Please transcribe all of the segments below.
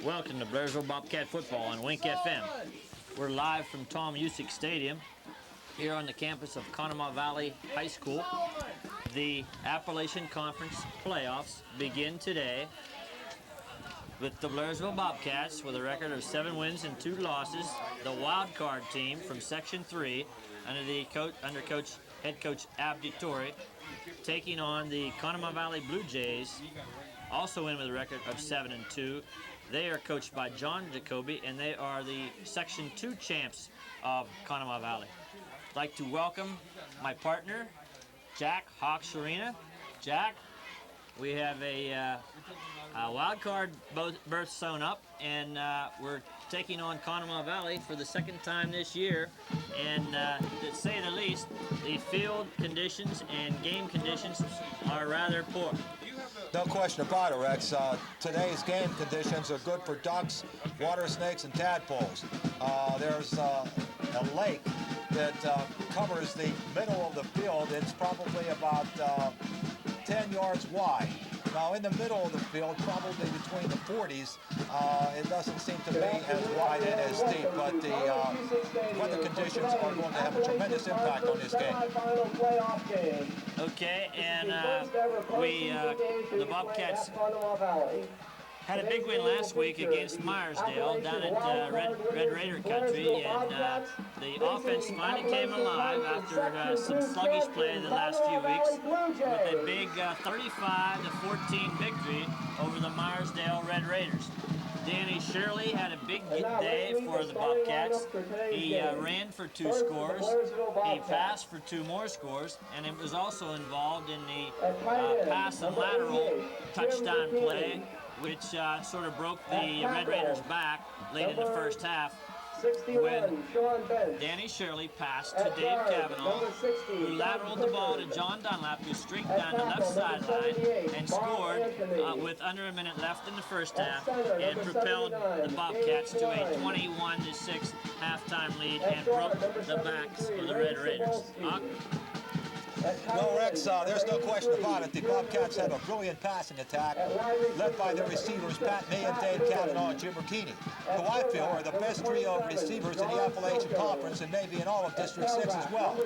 Welcome to Blairsville Bobcat football on Wink FM. We're live from Tom Usick Stadium here on the campus of Conemaugh Valley High School. The Appalachian Conference playoffs begin today with the Blairsville Bobcats with a record of 7 wins and 2 losses. The wild card team from Section 3 under head coach Abdi Torre taking on the Conemaugh Valley Blue Jays, also in with a record of 7 and 2. They are coached by John Jacoby, and they are the Section 2 champs of Conemaugh Valley. I'd like to welcome my partner, Jack Hawksarena. Jack, we have a wild card berth sewn up, and we're taking on Conemaugh Valley for the second time this year. And to say the least, the field conditions and game conditions are rather poor. No question about it, Rex. Today's game conditions are good for ducks, water snakes, and tadpoles. There's a lake that covers the middle of the field. It's probably about 10 yards wide. Now, in the middle of the field, probably between the 40s, it doesn't seem to be as wide and as deep, but the weather conditions are going to have a tremendous impact on this game. Okay, and the Bobcats had a big win last week against Meyersdale down at Red Raider country, and the offense finally came alive after some sluggish play the last few weeks with a big 35-14 victory over the Meyersdale Red Raiders. Danny Shirley had a big day for the Bobcats. He ran for 2 scores, he passed for 2 more scores, and it was also involved in the pass and lateral touchdown play, which sort of broke the Red Raiders back late in the first half when Danny Shirley passed to Dave Cavanaugh, who lateraled the ball to John Dunlap, who streaked down the left sideline and scored with under a minute left in the first half and propelled the Bobcats to a 21-6 halftime lead and broke the backs of the Red Raiders. Well, Rex, there's no question about it. The Bobcats have a brilliant passing attack led by their receivers, Pat May and Dave Cavanaugh and Jim Ricchini, who I feel are the best trio of receivers in the Appalachian Conference and maybe in all of District 6 as well.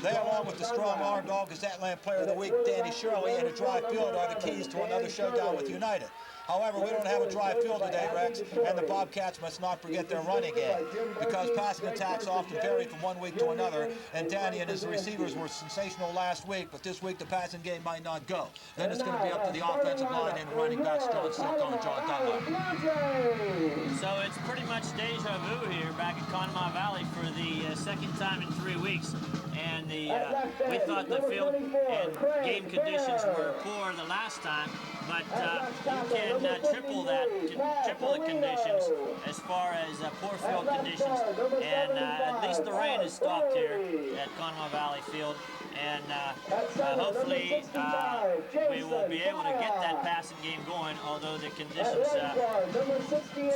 They, along with the strong arm dog, Gazette-Land Player of the Week, Danny Shirley, and a dry field are the keys to another showdown with United. However, we don't have a dry field today, Rex, and the Bobcats must not forget their running game, because passing attacks often vary from one week to another, and Danny and his receivers were sensational last week, but this week the passing game might not go. Then it's going to be up to the offensive line and running backs John Silko and John Dunlap. So it's pretty much deja vu here back at Conemaugh Valley for the second time in 3 weeks. And we thought the field and game conditions were poor the last time, but you can triple the conditions as far as poor field conditions. And at least the rain has stopped here at Conemaugh Valley Field, and hopefully we will be able to get that passing game going, although the conditions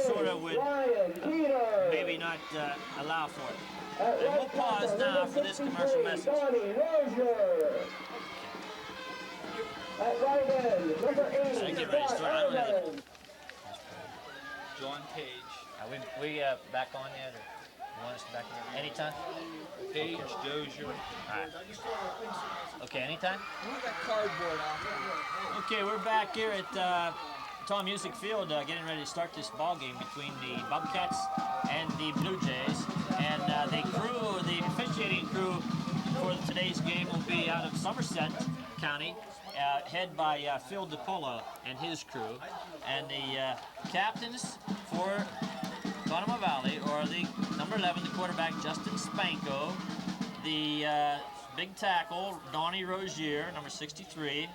sort of would maybe not allow for it. And we'll pause now for this commercial message. At right end, number 80. So get ready to start. John Page. Are we back on yet, or you want us back in anytime? Page, Dozier. All right. Okay, anytime? Move that cardboard off. Okay, we're back here at Tom Usick Field, getting ready to start this ball game between the Bobcats and the Blue Jays. And the officiating crew for today's game will be out of Somerset County, head by Phil DiPolo and his crew. And the captains for Conemaugh Valley are the number 11, the quarterback Justin Spanko, the big tackle Donnie Rozier, number 63,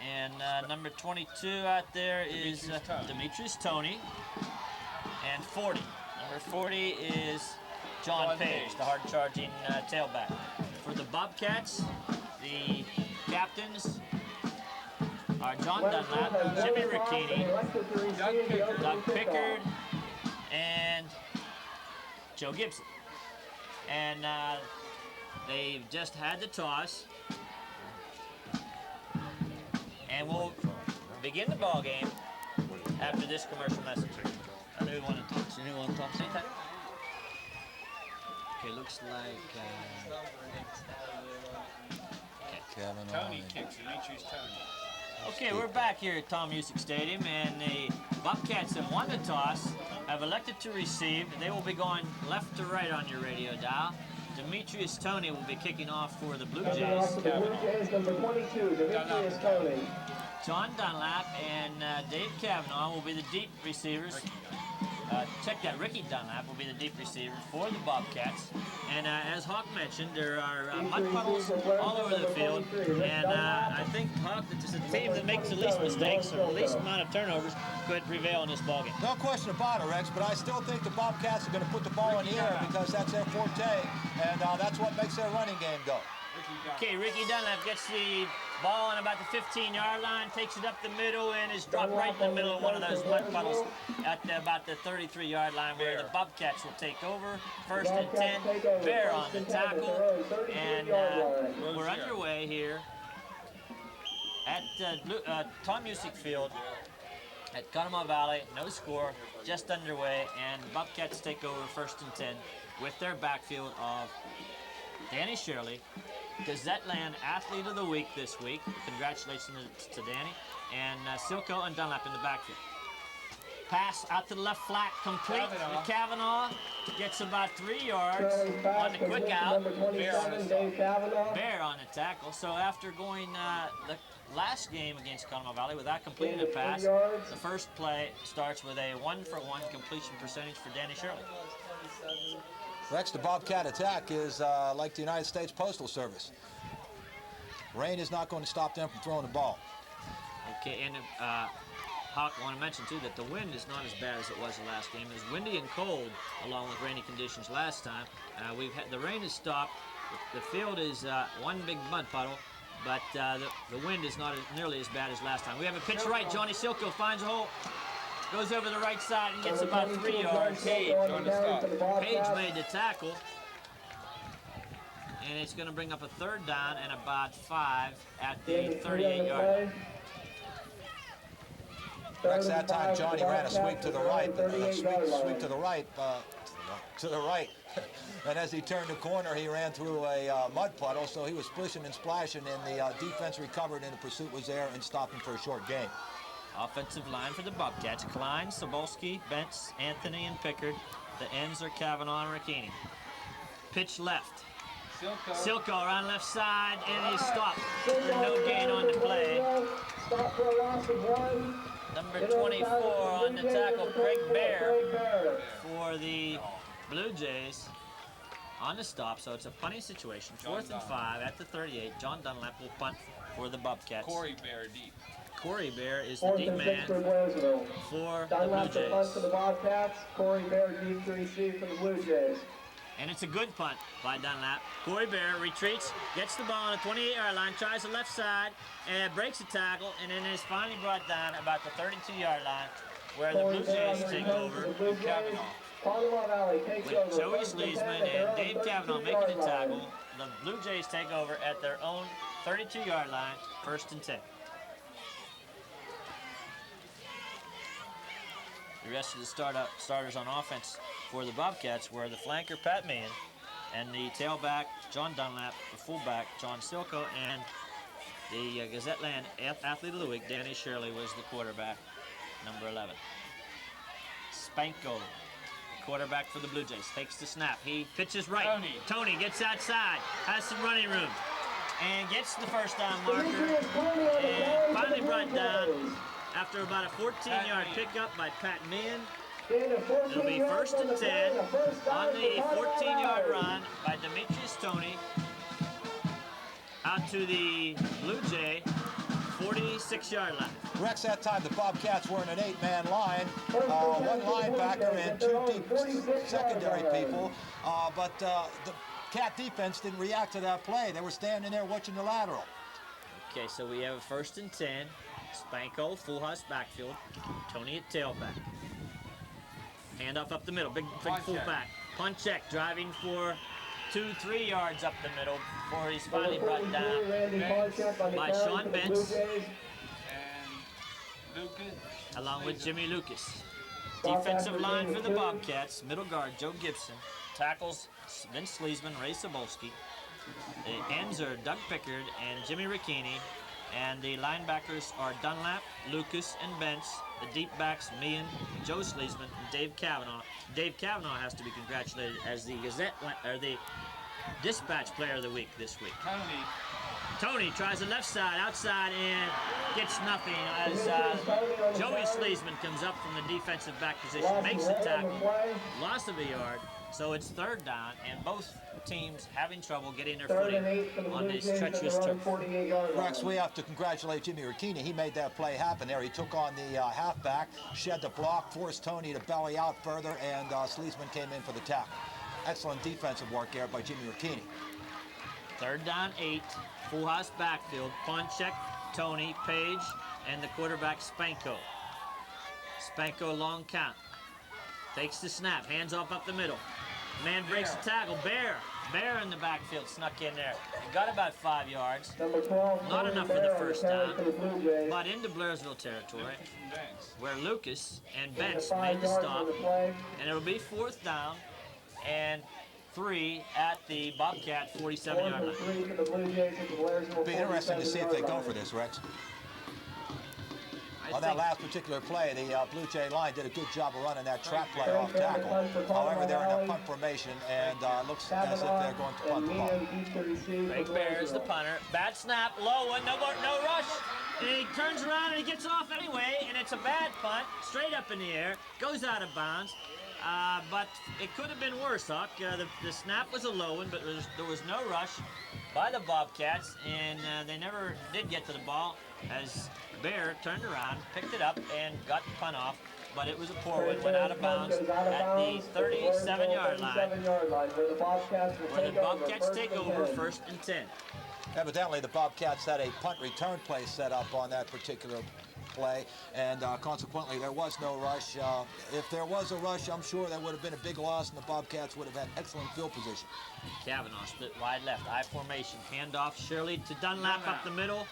and number 22 out there is Demetrius Toney, and 40. Number 40 is John Page, the hard-charging tailback. For the Bobcats, the captains are John Dunlap, Jimmy Ricchini, Doug Pickard, and Joe Gibson. And they've just had the toss. And we'll begin the ball game after this commercial message. I know you want to talk. Anyone want to talk? Say that. Okay, looks like. Tony kicks Demetrius Tony. Okay, we're back here at Tom Music Stadium, and the Bobcats have won the toss, have elected to receive. They will be going left to right on your radio dial. Demetrius Tony will be kicking off for the Blue Jays. For the Blue Jays, number 22, Demetrius Tony. John Dunlap and Dave Cavanaugh will be the deep receivers. Check that, Ricky Dunlap will be the deep receiver for the Bobcats. And as Hawk mentioned, there are mud puddles all over the field. And I think, Hawk, that it's the team that makes the least mistakes or the least amount of turnovers could prevail in this ballgame. No question about it, Rex, but I still think the Bobcats are going to put the ball in the air because that's their forte, and that's what makes their running game go. Okay, Ricky Dunlap gets the ball on about the 15-yard line, takes it up the middle, and is dropped right in the middle of one of those mud puddles at about the 33-yard line where the Bobcats will take over. First and 10, Bear on the tackle, and we're underway here at Tom Music Field at Conemaugh Valley. No score, just underway, and the Bobcats take over first and 10 with their backfield of Danny Shirley, Gazetteland Athlete of the Week this week. Congratulations to Danny. And Silko and Dunlap in the backfield. Pass out to the left flat, complete. Cavanaugh gets about 3 yards on the quick out. Bear on the tackle. So after going the last game against Conemaugh Valley without completing a pass, the first play starts with a 1-for-1 completion percentage for Danny Shirley. Rex, the Bobcat attack is like the United States Postal Service. Rain is not going to stop them from throwing the ball. Okay, and Hawk, I want to mention too that the wind is not as bad as it was the last game. It was windy and cold along with rainy conditions last time. The rain has stopped. The field is one big mud puddle, but the wind is not nearly as bad as last time. We have a pitch right. Johnny Silko finds a hole. Goes over the right side and gets about 3 yards. Page made the tackle. And it's going to bring up a third down and about 5 at the 38-yard line. Rex, that time Johnny ran a sweep to the right, sweep to the right, to the right. And as he turned the corner, he ran through a mud puddle, so he was splishing and splashing, and the defense recovered, and the pursuit was there and stopped him for a short gain. Offensive line for the Bobcats: Klein, Sobolski, Bentz, Anthony, and Pickard. The ends are Cavanaugh and Ricchini. Pitch left. Silko around left side, and he's stopped. No gain on the play. Stop for a loss of 1. Number 24 on the tackle, Craig Bear for the Blue Jays on the stop. So it's a punting situation. 4th and 5 at the 38. John Dunlap will punt for the Bobcats. Corey Bear deep. Corey Bear is the deep man for the Dunlap Blue to punt Jays. for the Bobcats. Corey Bear deep to receive for the Blue Jays. And it's a good punt by Dunlap. Corey Bear retreats, gets the ball on the 28-yard line, tries the left side, and breaks the tackle, and then is finally brought down about the 32-yard line, where the Blue Jays take over. Conemaugh Valley takes With over. Joey Sleesman and Dave Cavanaugh making the tackle, the Blue Jays take over at their own 32-yard line, 1st and 10. The rest of the starters on offense for the Bobcats were the flanker, Pat Meehan, and the tailback, John Dunlap, the fullback, John Silko, and the Gazetteland Athlete of the Week, Danny Shirley, was the quarterback, number 11. Spanko, quarterback for the Blue Jays, takes the snap. He pitches right. Tony gets outside, has some running room, and gets the first down marker, and finally brought down after about a 14-yard pickup by Pat Meehan. It'll be 1st and 10 on the 14-yard run by Demetrius Tony out to the Blue Jay 46-yard line. Rex, that time the Bobcats were in an 8-man line, one linebacker and 2 deep secondary people, but the Cat defense didn't react to that play. They were standing there watching the lateral. Okay, so we have a 1st and 10. Spanko, full house backfield. Tony at tailback. Handoff up the middle, big fullback. Punchek driving for 2-3 yards up the middle before he's finally brought down by Sean Bentz. Lucas. along with Jimmy Lucas. Defensive line for the Bobcats, middle guard Joe Gibson. Tackles Vince Sleesman, Ray Sobolski. The ends are Doug Pickard and Jimmy Ricchini. And the linebackers are Dunlap, Lucas, and Bentz. The deep backs, Meehan, Joe Sleesman, and Dave Kavanaugh. Dave Kavanaugh has to be congratulated as the the Dispatch Player of the Week this week. Tony tries the left side, outside, and gets nothing as Joey Sleesman comes up from the defensive back position, makes the tackle, loss of a yard. So it's third down, and both teams having trouble getting their footing on this treacherous turf. Rex, we have to congratulate Jimmy Ricchini. He made that play happen there. He took on the halfback, shed the block, forced Tony to belly out further, and Sleesman came in for the tackle. Excellent defensive work there by Jimmy Ricchini. Third down, 8, full house backfield. Ponchek, Tony, Page, and the quarterback Spanko. Spanko long count. Takes the snap, hands off up the middle. Man breaks the tackle. Bear in the backfield snuck in there. He got about 5 yards. Not enough for the first down, but into Blairsville territory, where Lucas and Bentz made the stop, and it'll be fourth down and 3 at the Bobcat 47-yard line. It'll be interesting to see if they go for this, Rex. On that last particular play, the Blue Jay line did a good job of running that trap play off tackle. However, they're in a punt formation, and looks as if they're going to punt the ball. Big Bear is the punter. Bad snap, low one, no rush. And he turns around and he gets off anyway, and it's a bad punt, straight up in the air, goes out of bounds. But it could have been worse, Huck. The snap was a low one, but there was no rush by the Bobcats, and they never did get to the ball as Bear turned around, picked it up, and got the punt off. But it was a poor one, went out of bounds at the 37-yard line, where the Bobcats take over, 1st and 10. Evidently, the Bobcats had a punt return play set up on that particular play, and consequently, there was no rush. If there was a rush, I'm sure there would have been a big loss, and the Bobcats would have had excellent field position. Kavanaugh split wide left, I formation, handoff Shirley to Dunlap up the middle,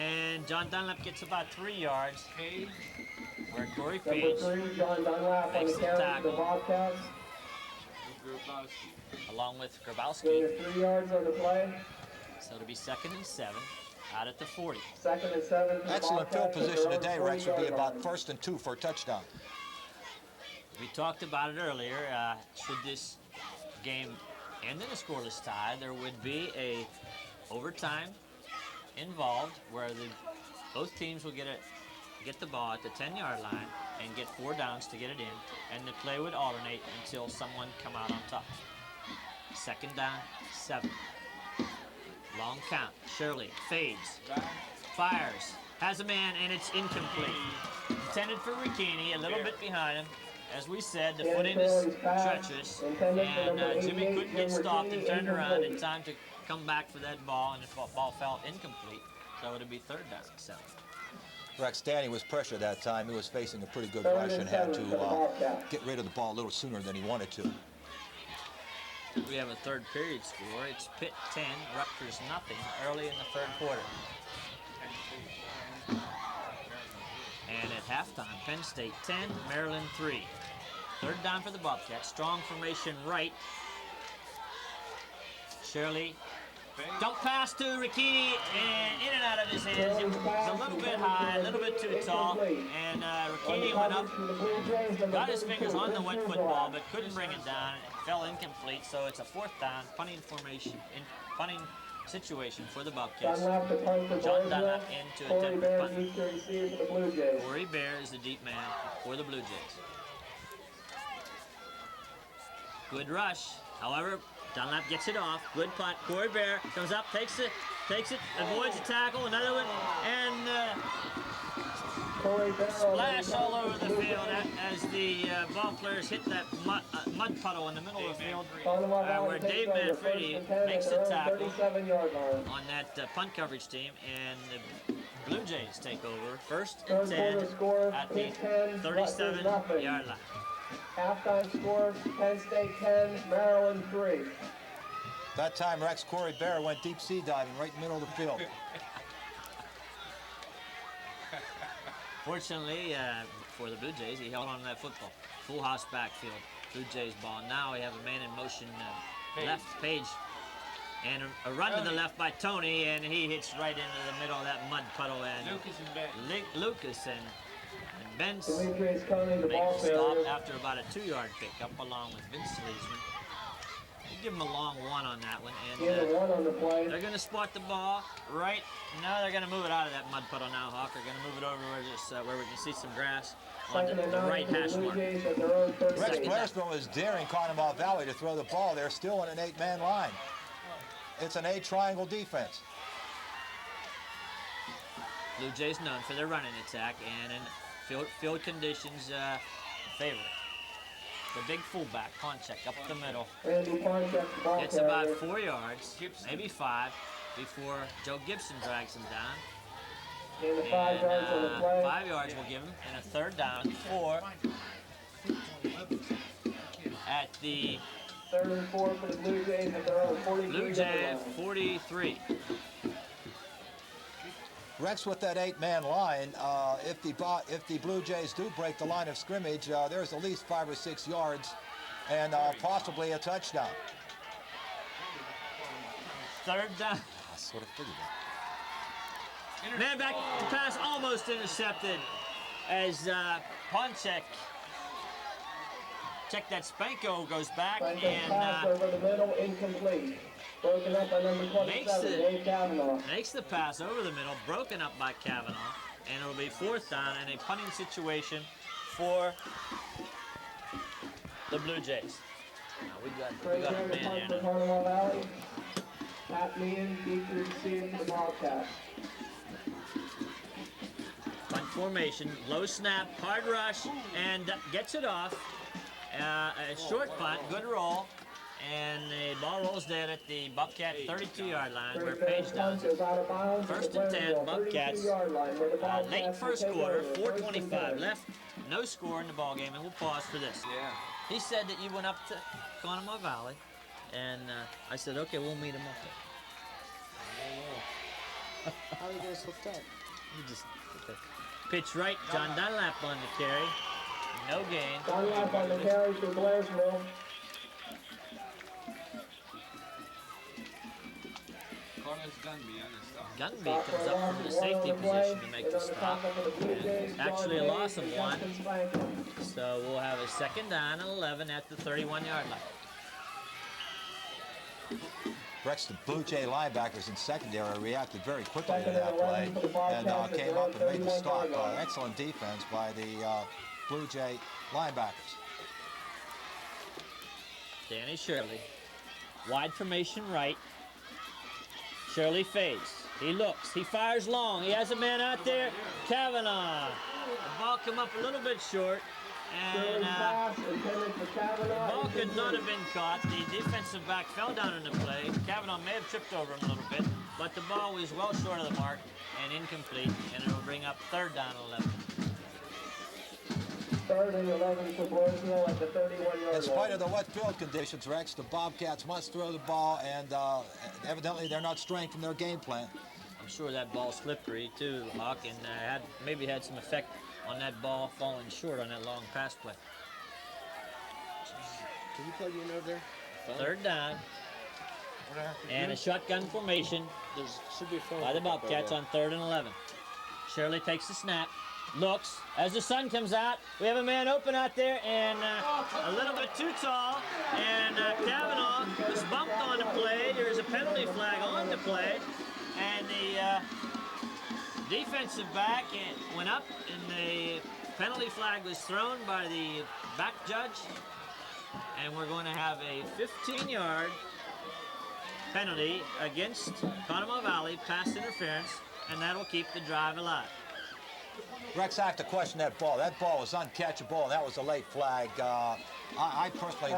and John Dunlap gets about 3 yards. Where Corey Page makes the tackle, along with Grabowski. 3 yards on the play. So it'll be 2nd and 7 out at the 40. 2nd and 7. Excellent field position today, Rex, would be about 1st and 2 for a touchdown. We talked about it earlier. Should this game end in a scoreless tie, there would be a overtime involved where both teams will get the ball at the 10-yard line and get 4 downs to get it in, and the play would alternate until someone come out on top. 2nd down, 7. Long count. Shirley fades, fires, has a man, and it's incomplete. Intended for Ricchini, a little bit behind him. As we said, the footing is treacherous, and Jimmy couldn't get stopped and turned around in time to come back for that ball, and the ball fell incomplete. So it'll be 3rd down, 7. Rex, Danny was pressured that time. He was facing a pretty good rush and had to get rid of the ball a little sooner than he wanted to. We have a 3rd period score. It's Pitt 10, Rutgers nothing, early in the 3rd quarter. And at halftime, Penn State 10, Maryland 3. 3rd down for the Bobcats. Strong formation right. Shirley. Don't pass to Ricchini, and in and out of his hands. It was a little bit high, a little bit too tall, and Ricchini went up, got his fingers on the wet football, but couldn't bring it down. It fell incomplete, so it's a 4th down, punting situation for the Bobcats. John Dunlap in to attempt the punt. Corey Bear is the deep man for the Blue Jays. Good rush, however. Dunlap gets it off. Good punt. Corey Bear comes up, takes it, avoids a tackle, another one, and splash all over the field as the ball players hit that mud puddle in the middle of the field where Dave Manfredi makes the tackle on that punt coverage team, and the Blue Jays take over. 1st and 10 at the 37-yard line. Halftime score, Penn State 10, Maryland 3. That time, Rex, Corey Bear went deep sea diving right in the middle of the field. Fortunately for the Blue Jays, he held on to that football. Full house backfield. Blue Jays ball. Now we have a man in motion, left Page. And a run to the left by Tony, and he hits right into the middle of that mud puddle. And Lucas and Benz Demetrius Coney, the make ball the stop failure. after about a 2-yard pickup along with Vince Sleesman. We'll give him a long one on that one. He had a And one on the play. they're going to spot the ball right. No, they're going to move it out of that mud puddle now, Hawk. They're going to move it over where we can see some grass on Second and the 9 right for the hash Blue mark. Jays at their own 30. Rex Blairsville was daring Conemaugh Valley to throw the ball. They're still in an 8-man line. It's an 8-triangle defense. Blue Jays known for their running attack and in field conditions favorite. The big fullback, Ponchek, up the middle. Randy Ponchek, the ball Gets about carrier. 4 yards, maybe 5, before Joe Gibson drags him down. Gain of 5 yards on the And play. 5 yards will give him, and a 3rd down, 4 at the 3rd and 4 for the Blue Jays at their own 43. Blue Jay 43. Rex with that 8-man line, if the Blue Jays do break the line of scrimmage, there's at least 5 or 6 yards and possibly a touchdown. 3rd down. I sort of figured that. Man back, the pass almost intercepted as Ponchek. Check that Spanko goes back Ponchek and pass over the middle, incomplete. Broken up by number 27, Dave Conemaugh. makes the pass over the middle, broken up by Cavanaugh, and it'll be 4th down and a punting situation for the Blue Jays. Now we got Trey a Taylor man punt here for now. Conemaugh Valley. Pat Meehan, featured receiver for the Bobcats. Punt formation, low snap, hard rush, and gets it off. A short punt, good roll, and the ball rolls down at the Bobcat 32-yard line where Page does it. Out of bounds at 1st the and 10, Blairsville Bobcats. 32-yard line, where the Bobcats Late will first take quarter, over. 4:25 left, no score in the ball game, and we'll pause for this. Yeah. He said that you went up to Conemaugh Valley, and I said, okay, we'll meet him up there. How are you guys hooked up? You just pitch right, John Dunlap on the carry, no gain. Dunlap on the carry for Blairsville. Carlos Gunby on his stop. Gunby comes up from the safety position to make the stop. Actually a loss of 1, so we'll have a 2nd down and 11 at the 31-yard line. Rex, the Blue Jay linebackers in secondary reacted very quickly to that play and came up and made the stop. Excellent defense by the Blue Jay linebackers. Danny Shirley, wide formation right. Shirley fades. He looks. He fires long. He has a man out there. Cavanaugh. The ball come up a little bit short. And the ball could not have been caught. The defensive back fell down in the play. Cavanaugh may have tripped over him a little bit, but the ball was well short of the mark and incomplete, and it will bring up 3rd down and 11. 3rd and 11 for Blairsville at the 31-yard line. In spite of the wet field conditions, Rex, the Bobcats must throw the ball, and evidently they're not straying from their game plan. I'm sure that ball's slippery too, Hawk, and maybe had some effect on that ball falling short on that long pass play. Can you plug in over there? 3rd down and a shotgun formation There should be a phone. by the Bobcats on 3rd and 11. Shirley takes the snap, looks. As the sun comes out, we have a man open out there and a little bit too tall. And Cavanaugh was bumped on the play. There is a penalty flag on the play. And the defensive back went up, and the penalty flag was thrown by the back judge. And we're going to have a 15-yard penalty against Conemaugh Valley, pass interference, and that'll keep the drive alive. Rex, I have to question that ball. That ball was uncatchable, and that was a late flag. I personally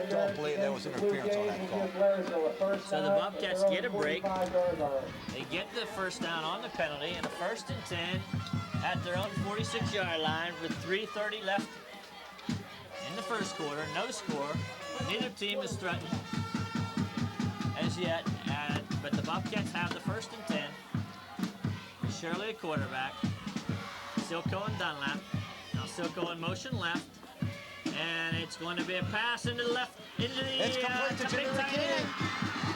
don't believe there was interference on that call. So the Bobcats get a break. They get the 1st down on the penalty, and a 1st and 10 at their own 46-yard line with 3:30 left in the 1st quarter. No score. Neither team is threatened as yet, but the Bobcats have the 1st and 10. Shirley, a quarterback. Silko and Dunlap. Now Silko in motion left. And it's going to be a pass into the left, into the, It's complete to Jimmy big tight Ricchini. end.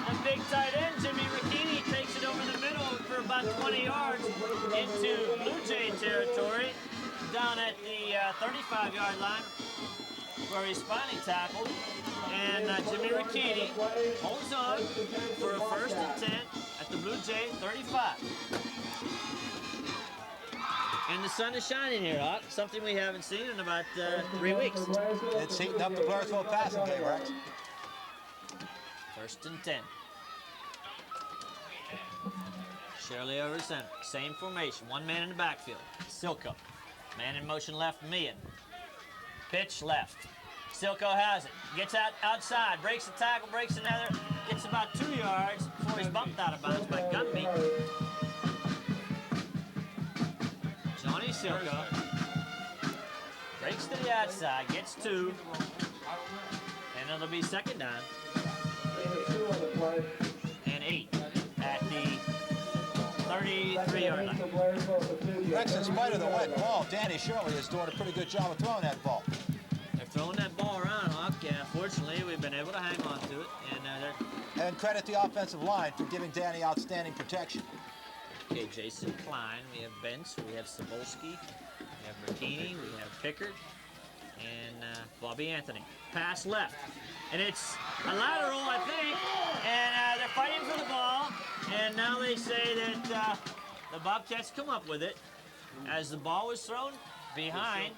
The big tight end, Jimmy Ricchini, takes it over the middle for about 20 yards into Blue Jay territory, down at the 35-yard line where he's finally tackled. And Jimmy Ricchini holds on for a 1st and 10 at the Blue Jay 35. And the sun is shining here, Hawk. Something we haven't seen in about 3 weeks. It's heating up the Blairsville passing game, Rex. 1st and 10. Shirley over center. Same formation. One man in the backfield. Silko. Man in motion left, Meehan. Pitch left. Silko has it. Gets outside. Breaks the tackle. Breaks another. Gets about 2 yards before he's bumped out of bounds by Gunby. Johnny Silko breaks to the outside, gets 2, and it'll be 2nd down and 8 at the 33-yard line. Rex, in spite of the wet ball, Danny Shirley is doing a pretty good job of throwing that ball. They're throwing that ball around, Hawk. Fortunately, we've been able to hang on to it, and And credit the offensive line for giving Danny outstanding protection. okay, Jason Klein, we have Bentz, we have Cebulski, we have Bertini, we have Pickard, and Bobby Anthony. Pass left, and it's a lateral, I think, and they're fighting for the ball, and now they say that the Bobcats come up with it as the ball was thrown behind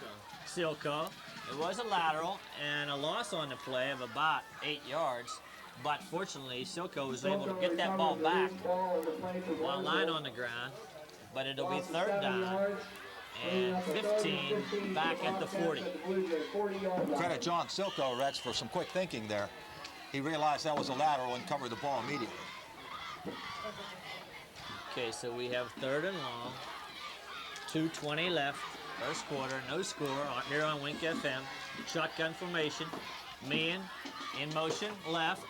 Silko. It was a lateral and a loss on the play of about 8 yards. But fortunately, Silko was able to get that ball back while lying on the ground. But it'll be 3rd down and 15 back at the 40. Credit John Silko, Rex, for some quick thinking there. He realized that was a lateral and covered the ball immediately. Okay, so we have 3rd and long. 2:20 left. 1st quarter, no score here on Wink FM. Shotgun formation. Meehan in motion, left.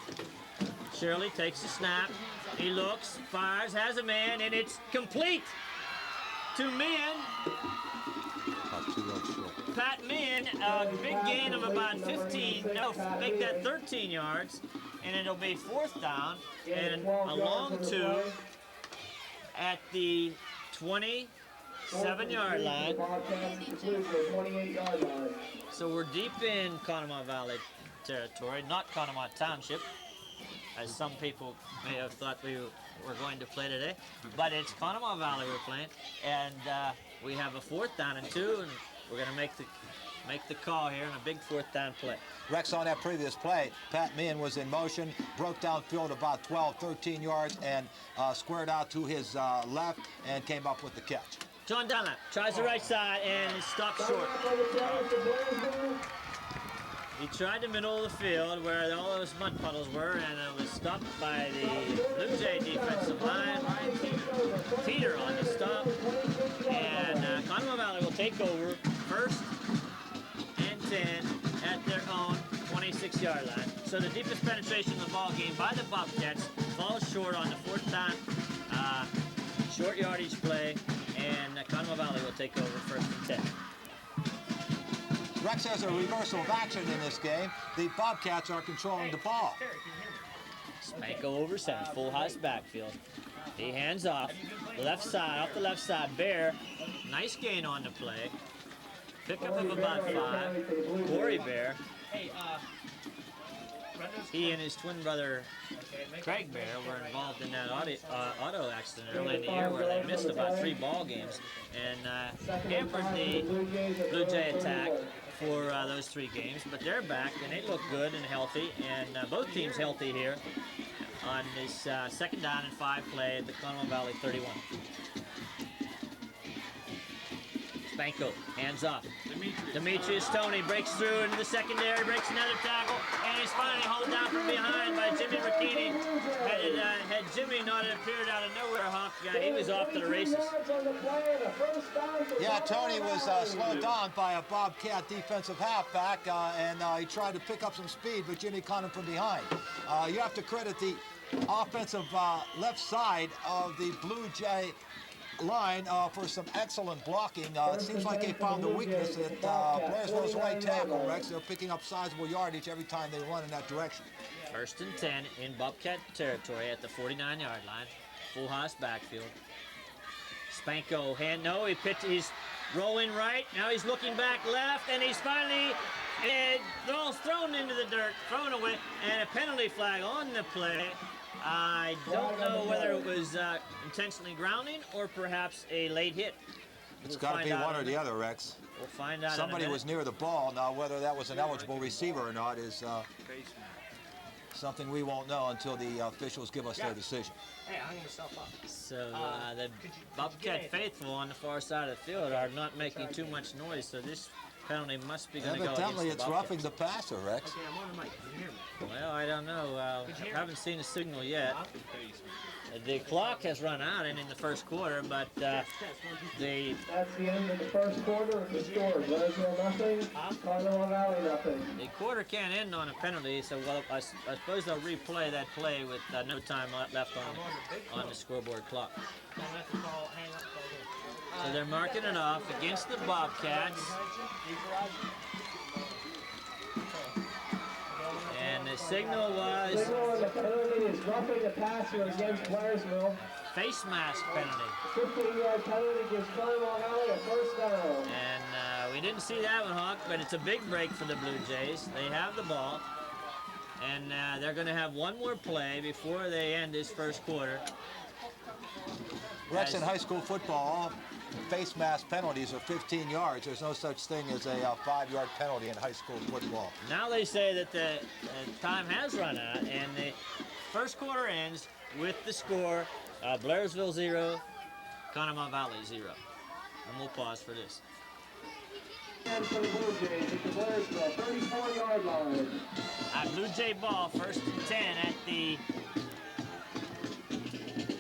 Shirley takes the snap. He looks, fires, has a man, and it's complete to Meehan. Pat Meehan, a big gain of about 15, no, make that 13 yards, and it'll be 4th down and a long 2 at the 27-yard line. So we're deep in Conemaugh Valley territory, not Conemaugh Township, as some people may have thought we were going to play today, but it's Conemaugh Valley we're playing, and we have a 4th down and 2, and we're going to make the call here in a big 4th down play. Rex, on that previous play, Pat Meehan was in motion, broke downfield about 12, 13 yards, and squared out to his left and came up with the catch. John Dunlap tries the right side and is stopped short. He tried the middle of the field where all those mud puddles were, and it was stopped by the Blue Jay defensive line. Teeter on the stop, and Conemaugh Valley will take over 1st and 10 at their own 26-yard line. So the deepest penetration of the ball game by the Bobcats falls short on the 4th down short yardage play, and Conemaugh Valley will take over 1st and 10. Rex has a reversal of action in this game. The Bobcats are controlling the ball. Spanko over center, full house backfield. He hands off, left side, off the left side, Bear. Nice gain on the play. Pickup of about 5. Corey Bear. He and his twin brother, Craig Bear, were involved in that auto accident early in the year where they missed about 3 ball games and hampered the Blue Jay attack for those 3 games. But they're back, and they look good and healthy, and both teams healthy here on this 2nd down and 5 play at the Conemaugh Valley 31. Spanko, hands off. Demetrius Tony breaks through into the secondary, breaks another tackle, and he's finally hauled down from behind by Jimmy Ricchini. Had Jimmy not appeared out of nowhere, Hawk, he was off to the races. Yeah, Tony was slowed down by a Bobcat defensive halfback, and he tried to pick up some speed, but Jimmy caught him from behind. You have to credit the offensive left side of the Blue Jay line for some excellent blocking. It seems like they found the weakness at Blairsville's right tackle, Rex. They're picking up sizable yardage every time they run in that direction. 1st and 10 in Bobcat territory at the 49-yard line. Full house backfield. Spanko he's rolling right. Now he's looking back left, and he's finally thrown into the dirt, thrown away, and a penalty flag on the play. I don't know whether it was intentionally grounding or perhaps a late hit. It's got to be one or the other, Rex. We'll find out. Somebody was near the ball. Now, whether that was an eligible receiver or not is something we won't know until the officials give us their decision. Hey, hang yourself up. So the Bobcat faithful on the far side of the field are not making too much noise, so this penalty must be going to go against Evidently, the it's Bobcats. roughing the passer, Rex. Okay, I'm on the mic. Can you hear me? Well, I don't know. I haven't seen a signal yet. The clock has run out in the first quarter, but That's the end of the first quarter of the score. Blairsville nothing, Conemaugh Valley nothing. the quarter can't end on a penalty, so I suppose they'll replay that play with no time left on the scoreboard clock. So they're marking it off against the Bobcats. And the signal was Signal and the penalty is roughing the passer against Blairsville. face mask penalty. 15-yard penalty gives Conemaugh Valley a first down. And we didn't see that one, Hawk, but it's a big break for the Blue Jays. They have the ball, and they're going to have one more play before they end this first quarter. Rex, in high school football, face mask penalties are 15 yards. There's no such thing as a 5-yard penalty in high school football. Now they say that the time has run out, and the first quarter ends with the score, Blairsville 0, Conemaugh Valley 0. And we'll pause for this. And for the Blue Jays at the Blairsville 34-yard line. Blue Jay ball, 1st and 10 at the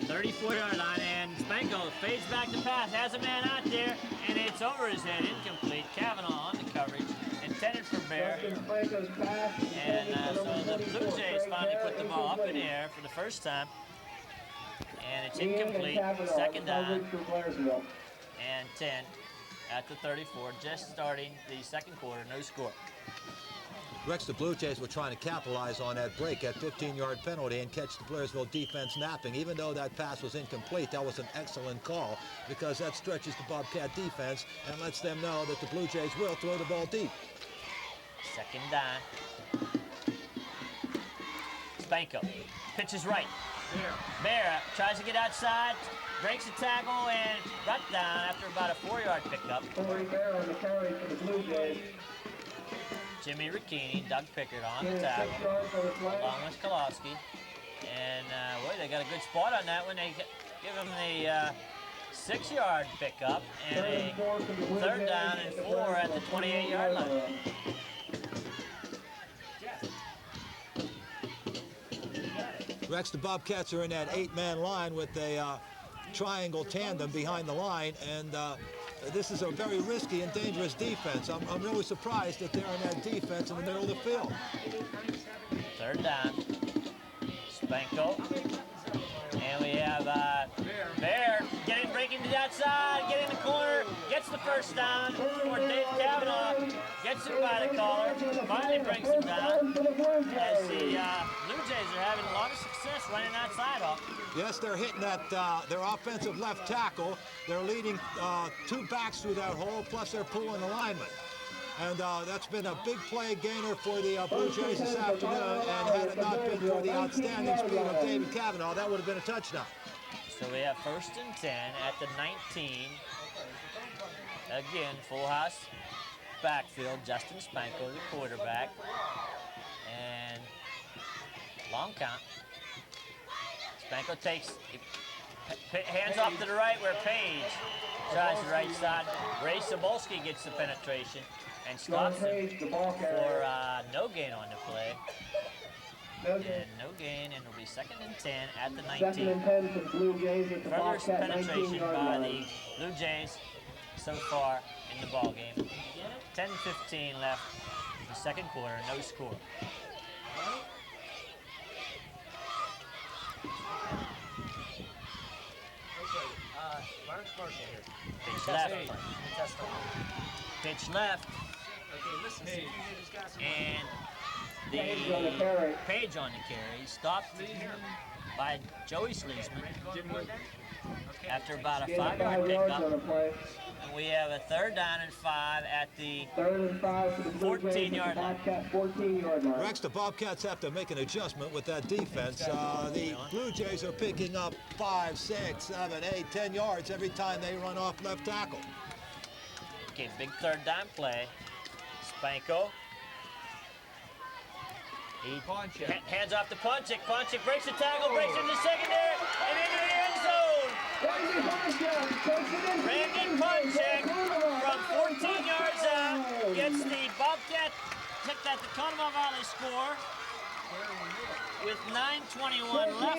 34-yard line, and Spanko fades back to pass, has a man out there, and it's over his head, incomplete. Conemaugh on the coverage, intended for Bear. And so the Blue Jays finally put the ball up in the air for the first time, and it's incomplete. 2nd down and 10 at the 34, just starting the second quarter, no score. Rex, the Blue Jays were trying to capitalize on that break, that 15-yard penalty, and catch the Blairsville defense napping. Even though that pass was incomplete, that was an excellent call because that stretches the Bobcat defense and lets them know that the Blue Jays will throw the ball deep. 2nd down. Spanko pitches right. Bear tries to get outside, breaks a tackle, and brought down after about a 4-yard pickup. Corey Bear on the carry for the Blue Jays. Jimmy Ricchini, Doug Pickard on the tackle, along with Kolowski. And, boy, they got a good spot on that one. They give him the 6-yard pickup and a 3rd down and 4 at the 28-yard line. Rex, the Bobcats are in that 8-man line with a triangle tandem behind the line, and this is a very risky and dangerous defense. I'm really surprised that they're in that defense in the middle of the field. 3rd down. Spanko. And we have Bear breaking to the outside, getting the corner, gets the first down for Dave Conemaugh, gets it by the collar, finally brings him down. As the Blue Jays are having a lot of success running outside. Yes, they're hitting that their offensive left tackle. They're leading 2 backs through that hole, plus they're pulling the lineman. And that's been a big play gainer for the Blue Jays this afternoon, and had it not been for the outstanding speed of David Conemaugh, that would have been a touchdown. So we have 1st and 10 at the 19. Again, full house backfield. Justin Spanko, the quarterback. And long count. Spanko takes, hands off to the right where Page tries the right side. Ray Sobolski gets the penetration and stops him for no gain on the play. And no gain, and it'll be 2nd and 10 at the 19. 2nd and 10 for the Blue Jays at the Further Bobcat penetration 19-yard by line. the Blue Jays so far in the ball game. 10:15 left in the second quarter, no score. Mark Marshall here. Pitch left. Test on. Pitch left. Okay, listen. Hey. And Page on the the carry. Page on the carry stopped by Joey Sleesman after about a Gain of 5-yard 5 yards on the pickup. play. And we have a 3rd down and 5 at the 3rd and 5 for the Blue Jays. 14-yard line. Bobcat 14-yard line. Rex, the Bobcats have to make an adjustment with that defense. The Blue Jays are picking up 5, 6, 7, 8, 10 yards every time they run off left tackle. Okay, big 3rd down play. Spanko. He hands off to Ponchik. Ponchik breaks the tackle, breaks into the secondary, and into the end zone. Randy Ponchik from 14 yards out gets the Bobcat picked at the Conemaugh Valley score with 9:21 left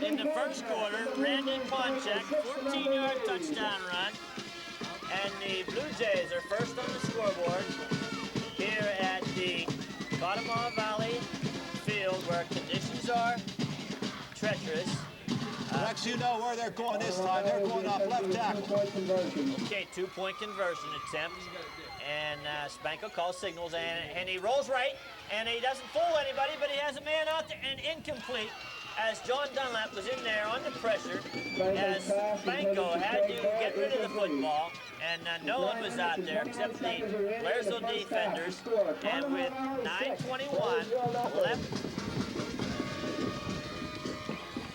in the first quarter. Randy Ponchik, 14-yard touchdown run, and the Blue Jays are first on the scoreboard here at the Conemaugh Valley field where conditions are treacherous. Rex, you know where they're going this time. They're going off left tackle. Okay, 2-point conversion attempt. And Spanko calls signals, and he rolls right, and he doesn't fool anybody, but he has a man out there, and incomplete, as John Dunlap was in there under pressure, as Spanko had to get rid of the football, and no one was out there except the Blairsville defenders, and with 9:21 left.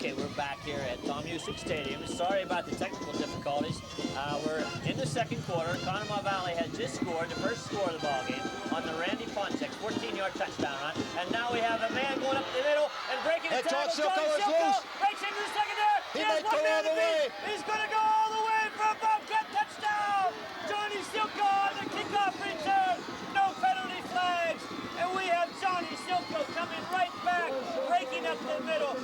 Okay, we're back here at Tom Musick Stadium. Sorry about the technical difficulties. We're in the second quarter. Conemaugh Valley has just scored the first score of the ballgame on the Randy Ponchik 14-yard touchdown run. And now we have a man going up the middle and breaking the tackle. John Silko is loose. Breaks into the secondary. He might go all the way. He's going to go all the way for a Bobcat touchdown. Johnny Silko on the kickoff return. No penalty flags. And we have Johnny Silko coming right back, breaking up the middle,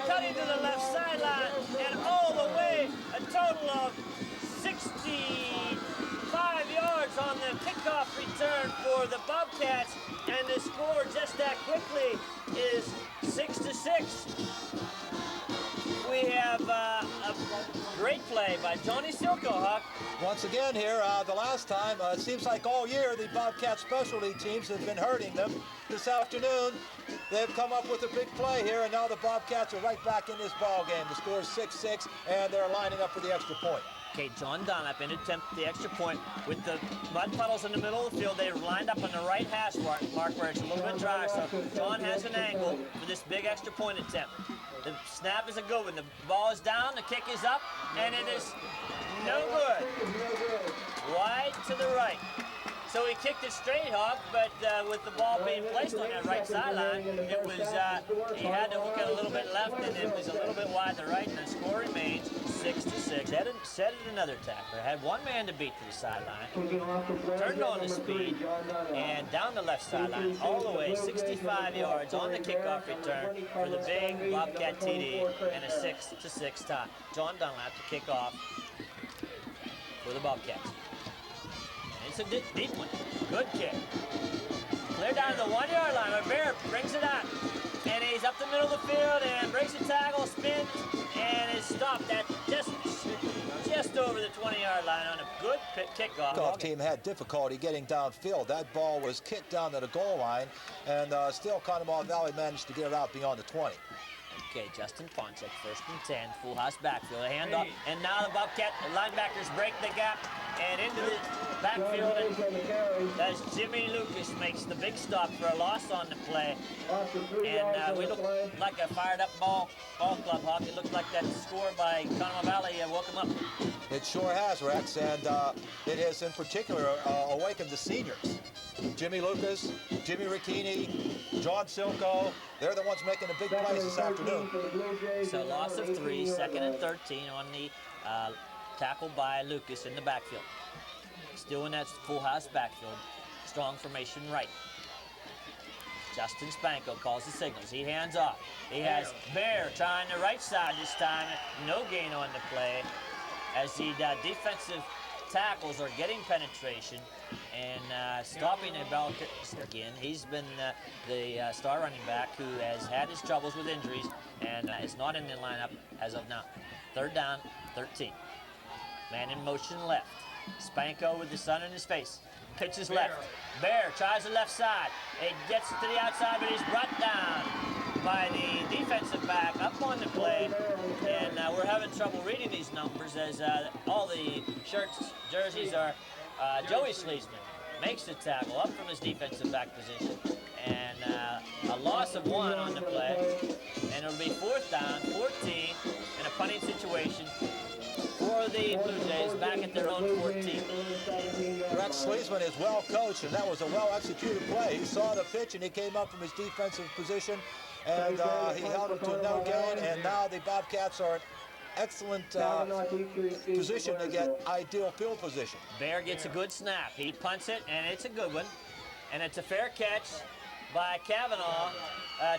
cutting to the left sideline, and all the way, a total of 65 yards on the kickoff return for the Bobcats, and the score just that quickly is 6-6. We have a great play by Johnny Silko, Huck. Once again here, the last time, it seems like all year the Bobcat specialty teams have been hurting them. This afternoon, they've come up with a big play here, and now the Bobcats are right back in this ball game. The score is 6-6, and they're lining up for the extra point. Okay, John Dunlap in attempt the extra point with the mud puddles in the middle of the field. They're lined up on the right hash mark where it's a little bit dry, so John has an angle for this big extra point attempt. The snap is a good one. The ball is down, the kick is up, and it is no good. Wide to the right. So he kicked it straight, Hawk, but with the ball being placed on that right sideline, it was, he had to hook it a little bit left, and it was a little bit wide to the right, and the score remains 6-6. Set it another tackler. Had one man to beat to the sideline, turned on the speed, and down the left sideline, all the way 65 yards on the kickoff return for the big Bobcat TD, and a 6-6 tie. John Dunlap to kick off for the Bobcats. It's a deep one. Good kick. Clear down to the 1-yard line, but Bear brings it out. And he's up the middle of the field and breaks the tackle, spins, and is stopped at just over the 20-yard line on a good kickoff. The team had difficulty getting downfield. That ball was kicked down to the goal line, and still Conemaugh Valley managed to get it out beyond the 20. Okay, Justin Ponchik, 1st and 10, full house backfield, a handoff, and now the Bobcat linebackers break the gap and into the backfield, and as Jimmy Lucas makes the big stop for a loss on the play, and we look like a fired-up ball club, Hawk. It looks like that score by Conemaugh Valley woke him up. It sure has, Rex, and it has in particular awakened the seniors. Jimmy Lucas, Jimmy Ricchini, John Silko, they're the ones making the big plays this afternoon. So loss of 3, 2nd and 13 on the tackle by Lucas in the backfield. Still in that full house backfield, strong formation right. Justin Spanko calls the signals. He hands off. He has Bear trying the right side this time. No gain on the play as the defensive tackles are getting penetration and stopping the Bobcats again. He's been the star running back who has had his troubles with injuries and is not in the lineup as of now. Third down, 13. Man in motion left. Spanko with the sun in his face. Pitches left. Bear tries the left side. It gets to the outside, but he's brought down by the defensive back up on the play. And we're having trouble reading these numbers as all the shirts, jerseys are Joey Sleesman makes the tackle up from his defensive back position. And a loss of 1 on the play. And it'll be 4th down, 14, in a punting situation for the Blue Jays back at their own 14. Rex Sleesman is well coached, and that was a well-executed play. He saw the pitch, and he came up from his defensive position, and he held him to no gain, and now the Bobcats are in excellent position to get ideal field position. Bear gets a good snap. He punts it, and it's a good one. And it's a fair catch by Conemaugh.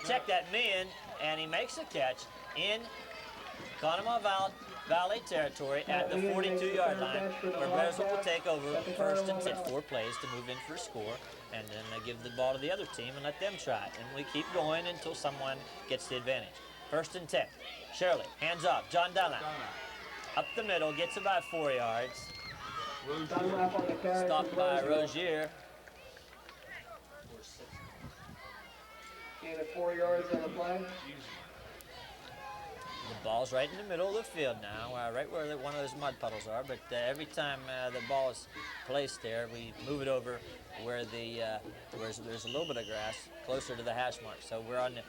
Check that man, and he makes a catch in Conemaugh Valley territory at the 42-yard line, where Blairsville will take over 1st and 10. 4 plays to move in for a score, and then they give the ball to the other team and let them try it. And we keep going until someone gets the advantage. 1st and 10. Shirley, hands off. John Dunlap. Up the middle, gets about 4 yards. Stopped by Rozier. Gain of 4 yards on the play. The ball's right in the middle of the field now, right where one of those mud puddles are. But every time the ball is placed there, we move it over where there's a little bit of grass closer to the hash mark. So we're on the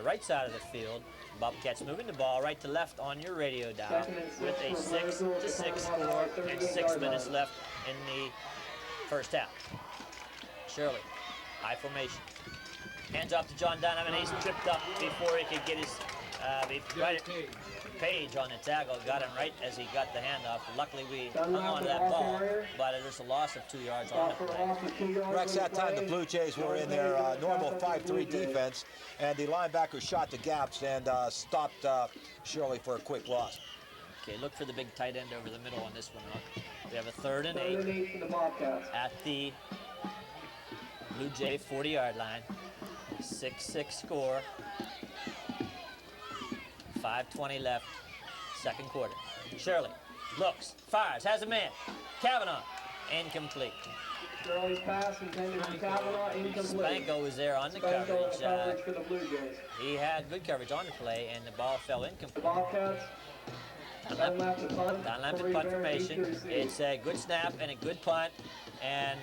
right side of the field. Bobcats moving the ball right to left on your radio dial with a 6-6 score and 6 minutes left in the first half. Shirley, high formation. Hands off to John Dunham, and he's tripped up before he could get his Page on the tackle, got him right as he got the handoff. Luckily, we hung on to that ball, but there's a loss of 2 yards on the play. Rex, that time the Blue Jays were in their normal 5-3 defense, and the linebacker shot the gaps and stopped Shirley for a quick loss. Okay, look for the big tight end over the middle on this one. We have a 3rd and 8 at the Blue Jay 40-yard line. 6-6 score. 5:20 left, second quarter. Shirley looks, fires, has a man. Conemaugh, incomplete. Shirley's pass intended for Conemaugh, incomplete. Spanko was there on the coverage. For the Blue Jays. He had good coverage on the play, and the ball fell incomplete. The Bobcats. Dunlap to punt. Dunlap to punt formation. It's a good snap and a good punt, and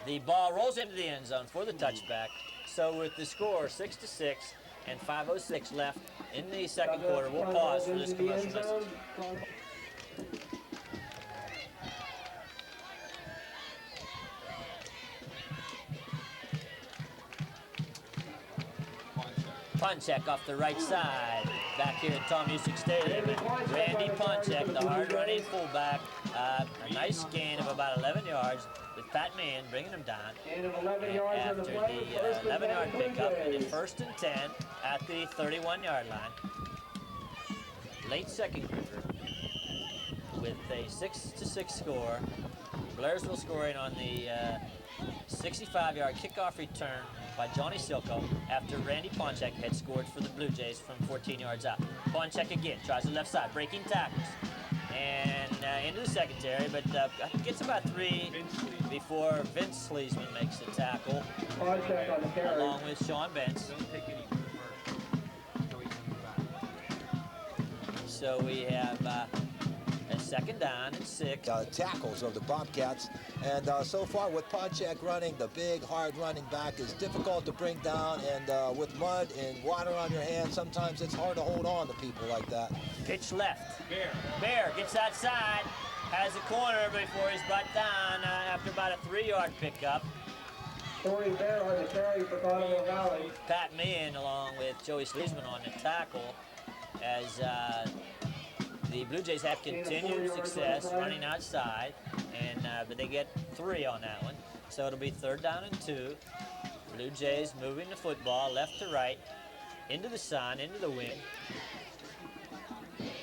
the ball rolls into the end zone for the touchback. So with the score 6-6 and 5:06 left in the second quarter, we'll pause for this commercial message. Ponchek off the right side, back here at Tom Music Stadium. Randy Ponchek, the hard-running fullback, a nice gain of about 11 yards with Pat Mann bringing him down. Gain of 11 yards after on the play. the 11-yard pickup, and in 1st and 10 at the 31-yard line. Late second quarter with a 6-6 score. Blairsville scoring on the 65-yard kickoff return by Johnny Silko after Randy Ponchek had scored for the Blue Jays from 14 yards out. Ponchek again tries the left side, breaking tackles, and into the secondary, but gets about 3 before Vince Sleesman makes the tackle, Ponchek on the carry. along with Sean Bentz. So we have a 2nd down and 6. Tackles of the Bobcats, and so far with Ponchek running, the big hard running back is difficult to bring down, and with mud and water on your hands, sometimes it's hard to hold on to people like that. Pitch left. Bear gets outside, has a corner before he's brought down after about a 3-yard pickup. Corey Bear on the carry for Conemaugh Valley. Pat Meehan along with Joey Sleesman on the tackle as the Blue Jays have continued success running outside, and but they get 3 on that one. So it'll be 3rd down and 2. Blue Jays moving the football left to right, into the sun, into the wind.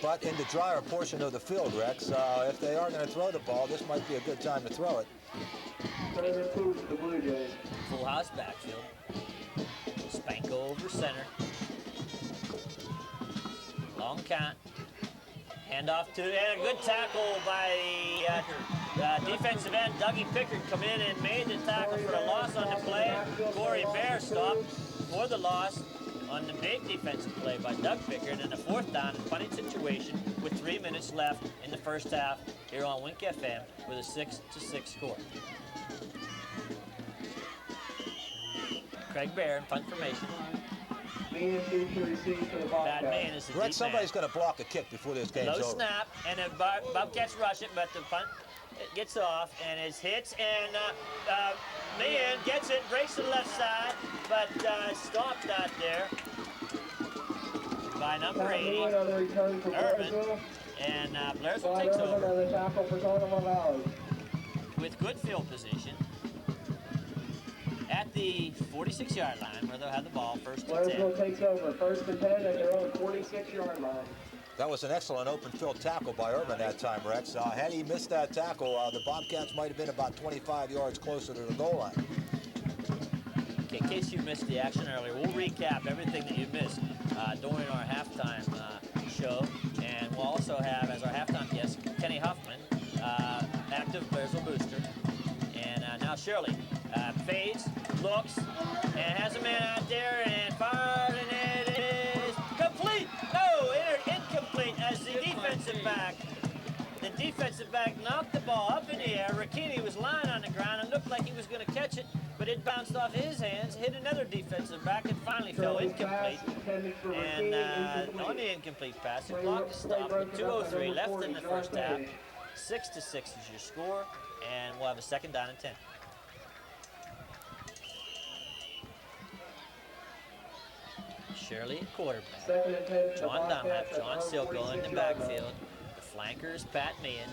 But in the drier portion of the field, Rex, if they are going to throw the ball, this might be a good time to throw it. 3rd and 2 for the Blue Jays. Full house backfield. Spanko over center. Long count. Hand off to, and a good tackle by the defensive end. Dougie Pickard come in and made the tackle for the loss on the play. Corey Bear stopped for the loss on the big defensive play by Doug Pickard, and a 4th down and punting situation with 3 minutes left in the first half here on Wink FM with a 6-6 score. Craig Bear in punt formation. Bad man is the deep Somebody's man. going to block a kick before this game's over. Low snap, and the Bobcats rush it, but the punt gets off, and it hits, and Meehan gets it, breaks to the left side, but stopped out there by number 80, Irvin, and Blairsville takes over with good field position at the 46-yard line, where they'll have the ball first and 10. Blairsville takes over, 1st and 10 at their own 46-yard line. That was an excellent open field tackle by Irvin that time, Rex. Had he missed that tackle, the Bobcats might have been about 25 yards closer to the goal line. Okay, in case you missed the action earlier, we'll recap everything that you missed during our halftime show. And we'll also have, as our halftime guest, Kenny Huffman, active Blairsville booster. And now Shirley fades, looks, and has a man out there, and fired, and it is complete! No, incomplete as the defensive back knocked the ball up in the air. Rakini was lying on the ground and looked like he was going to catch it, but it bounced off his hands, hit another defensive back, and finally fell incomplete. And on the incomplete pass, the clock is stopped with 2:03 left in the first half. 6-6 is your score, and we'll have a 2nd down and 10. Shirley, quarterback. John Dunlap, John Silko in the backfield. The flanker is Pat Meehan.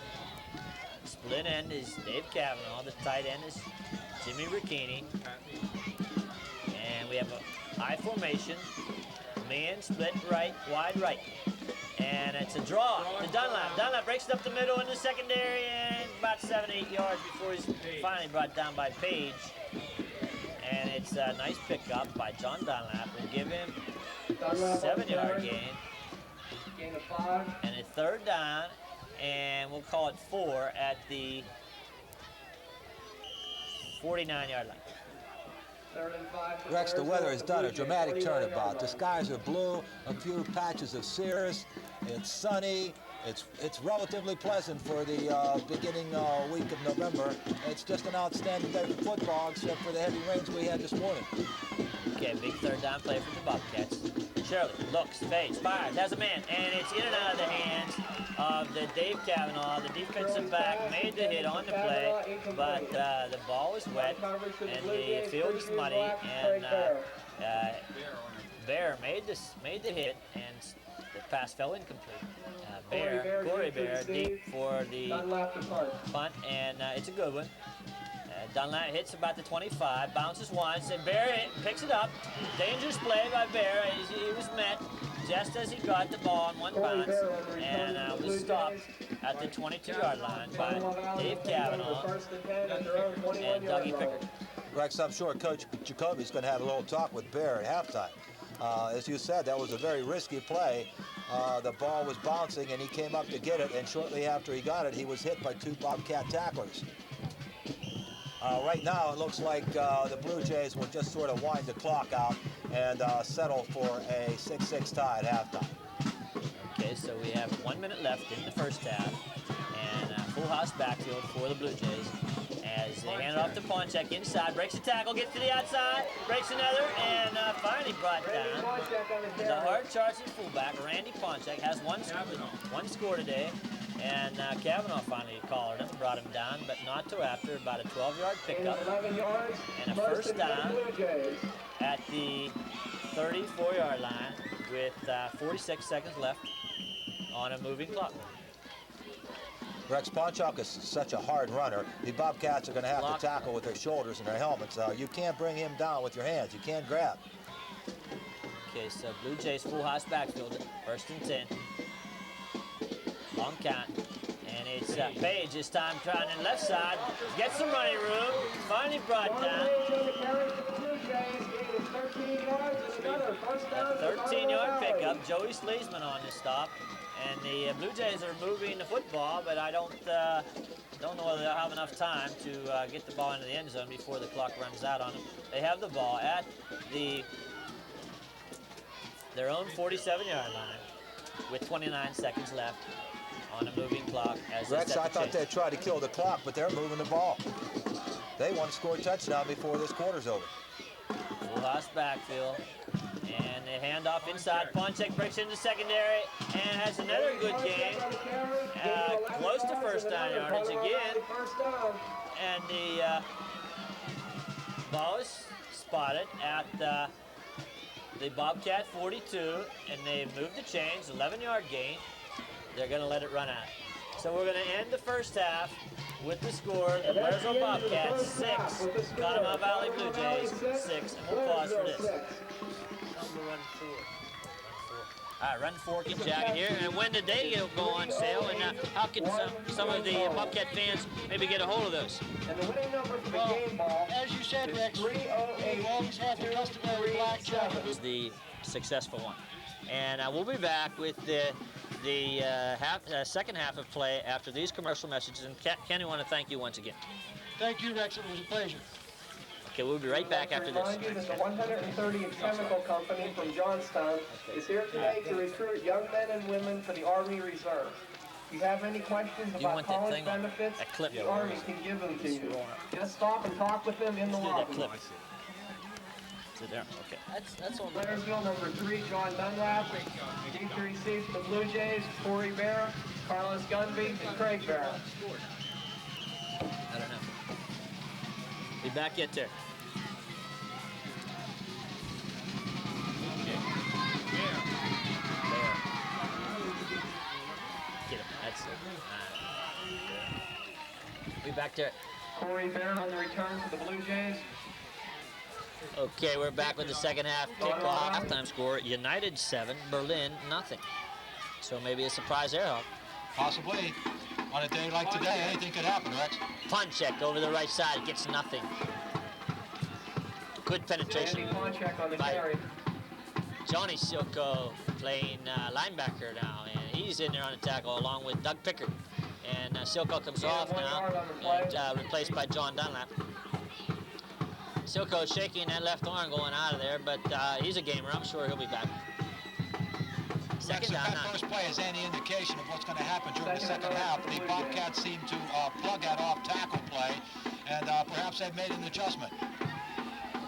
Split end is Dave Cavanaugh. The tight end is Jimmy Ricchini. And we have a high formation. Meehan split right, wide right. And it's a draw to Dunlap. Dunlap breaks it up the middle in the secondary, and about 7-8 yards before he's finally brought down by Page. And it's a nice pickup by John Dunlap. We'll give him a 7-yard gain. Gain of 5. And a 3rd down, and we'll call it 4 at the 49-yard line. 3rd and 5. Rex, the weather has done a dramatic turnabout. The skies are blue, a few patches of cirrus. It's sunny. It's relatively pleasant for the beginning week of November. It's just an outstanding day for football, except for the heavy rains we had this morning. Okay, big 3rd down play for the Bobcats. Shirley looks, fades, fires, has a man, and it's in and out of the hands of the Dave Cavanaugh. The defensive back made the hit on the play, but the ball was wet, and the field is muddy, and Bear made the hit, and the pass fell incomplete. Corey Bear deep for the punt, and it's a good one. Dunlap hits about the 25, bounces once, and Bear picks it up. Dangerous play by Bear. He was met just as he got the ball on one bounce, and was stopped at the 22-yard line by Dave Cavanaugh and Dougie Pickard. Rex, I'm sure Coach Jacoby's going to have a little talk with Bear at halftime. As you said, that was a very risky play. The ball was bouncing, and he came up to get it, and shortly after he got it, he was hit by 2 Bobcat tacklers. Right now, it looks like the Blue Jays will just sort of wind the clock out and settle for a 6-6 tie at halftime. Okay, so we have 1 minute left in the first half, and full house backfield for the Blue Jays. As they hand it off to Ponchak inside, breaks a tackle, gets to the outside, breaks another, and finally brought down. The hard-charging fullback, Randy Ponchak, has one score today, and Cavanaugh finally collared him, brought him down, but not till after about a 12-yard pickup and a first down at the 34-yard line with 46 seconds left on a moving clock. Rex, Ponchak is such a hard runner. The Bobcats are going to have to tackle with their shoulders and their helmets. You can't bring him down with your hands. You can't grab. Okay, so Blue Jays full house backfield, 1st and 10. Long count. And it's Page this time trying on the left side. Gets some running room. Finally brought down. 13 yards and another first down. A 13-yard pickup. Joey Sleesman on the stop. And the Blue Jays are moving the football, but I don't know whether they'll have enough time to get the ball into the end zone before the clock runs out on them. They have the ball at their own 47-yard line with 29 seconds left on a moving clock. As Rex, I thought they'd try to kill the clock, but they're moving the ball. They want to score a touchdown before this quarter's over. Full house backfield. And they hand off inside. Ponchek breaks into secondary and has another good game. Close to first down yardage again. And the ball is spotted at the Bobcat 42, and they've moved the chains, 11-yard gain. They're going to let it run out. So we're going to end the first half with the score. The Blairsville Bobcats 6, Conemaugh Valley Blue Jays 6, and we'll pause for this. Run 4. All right, run 4 get jacket here. And when did they go on sale? And how can some of the Bobcat fans maybe get a hold of those? And the winning number for the game ball, as you said, Rex, we 308. always have the customary black jacket. Was the successful one. And we'll be back with the second half of play after these commercial messages. And Kenny, I want to thank you once again. Thank you, Rex. It was a pleasure. Okay, we'll be right back after this. Remind you that the 130th Chemical Company from Johnstown is here today to recruit young men and women for the Army Reserve. If you have any questions You about want that college thing on? benefits, That clip. the Army can give them to you. Just stop and talk with them in the Do that lobby. clip. Sit there. Okay. That's on Blairsville, number 3, John Dunlap. Deep to receive for the Blue Jays, Corey Barra, Carlos Gunby, and Craig Barra. I don't know. Be back yet there. Get him. That's it. Be back there. Corey Barra on the return for the Blue Jays. Okay, we're back with the second half kickoff. Halftime score, United 7, Berlin nothing. So maybe a surprise air hawk. Possibly. On a day like today, anything could happen, Rex. Ponchek over the right side, gets nothing. Good penetration Andy Ponchek on the by carry. Johnny Silko playing linebacker now, and he's in there on the tackle along with Doug Pickard. And Silko comes off now, and replaced by John Dunlap. Silko shaking that left arm going out of there, but he's a gamer. I'm sure he'll be back. Second down. If that first play is any indication of what's going to happen during the second half, the Bobcats seem to plug that off tackle play, and perhaps they've made an adjustment.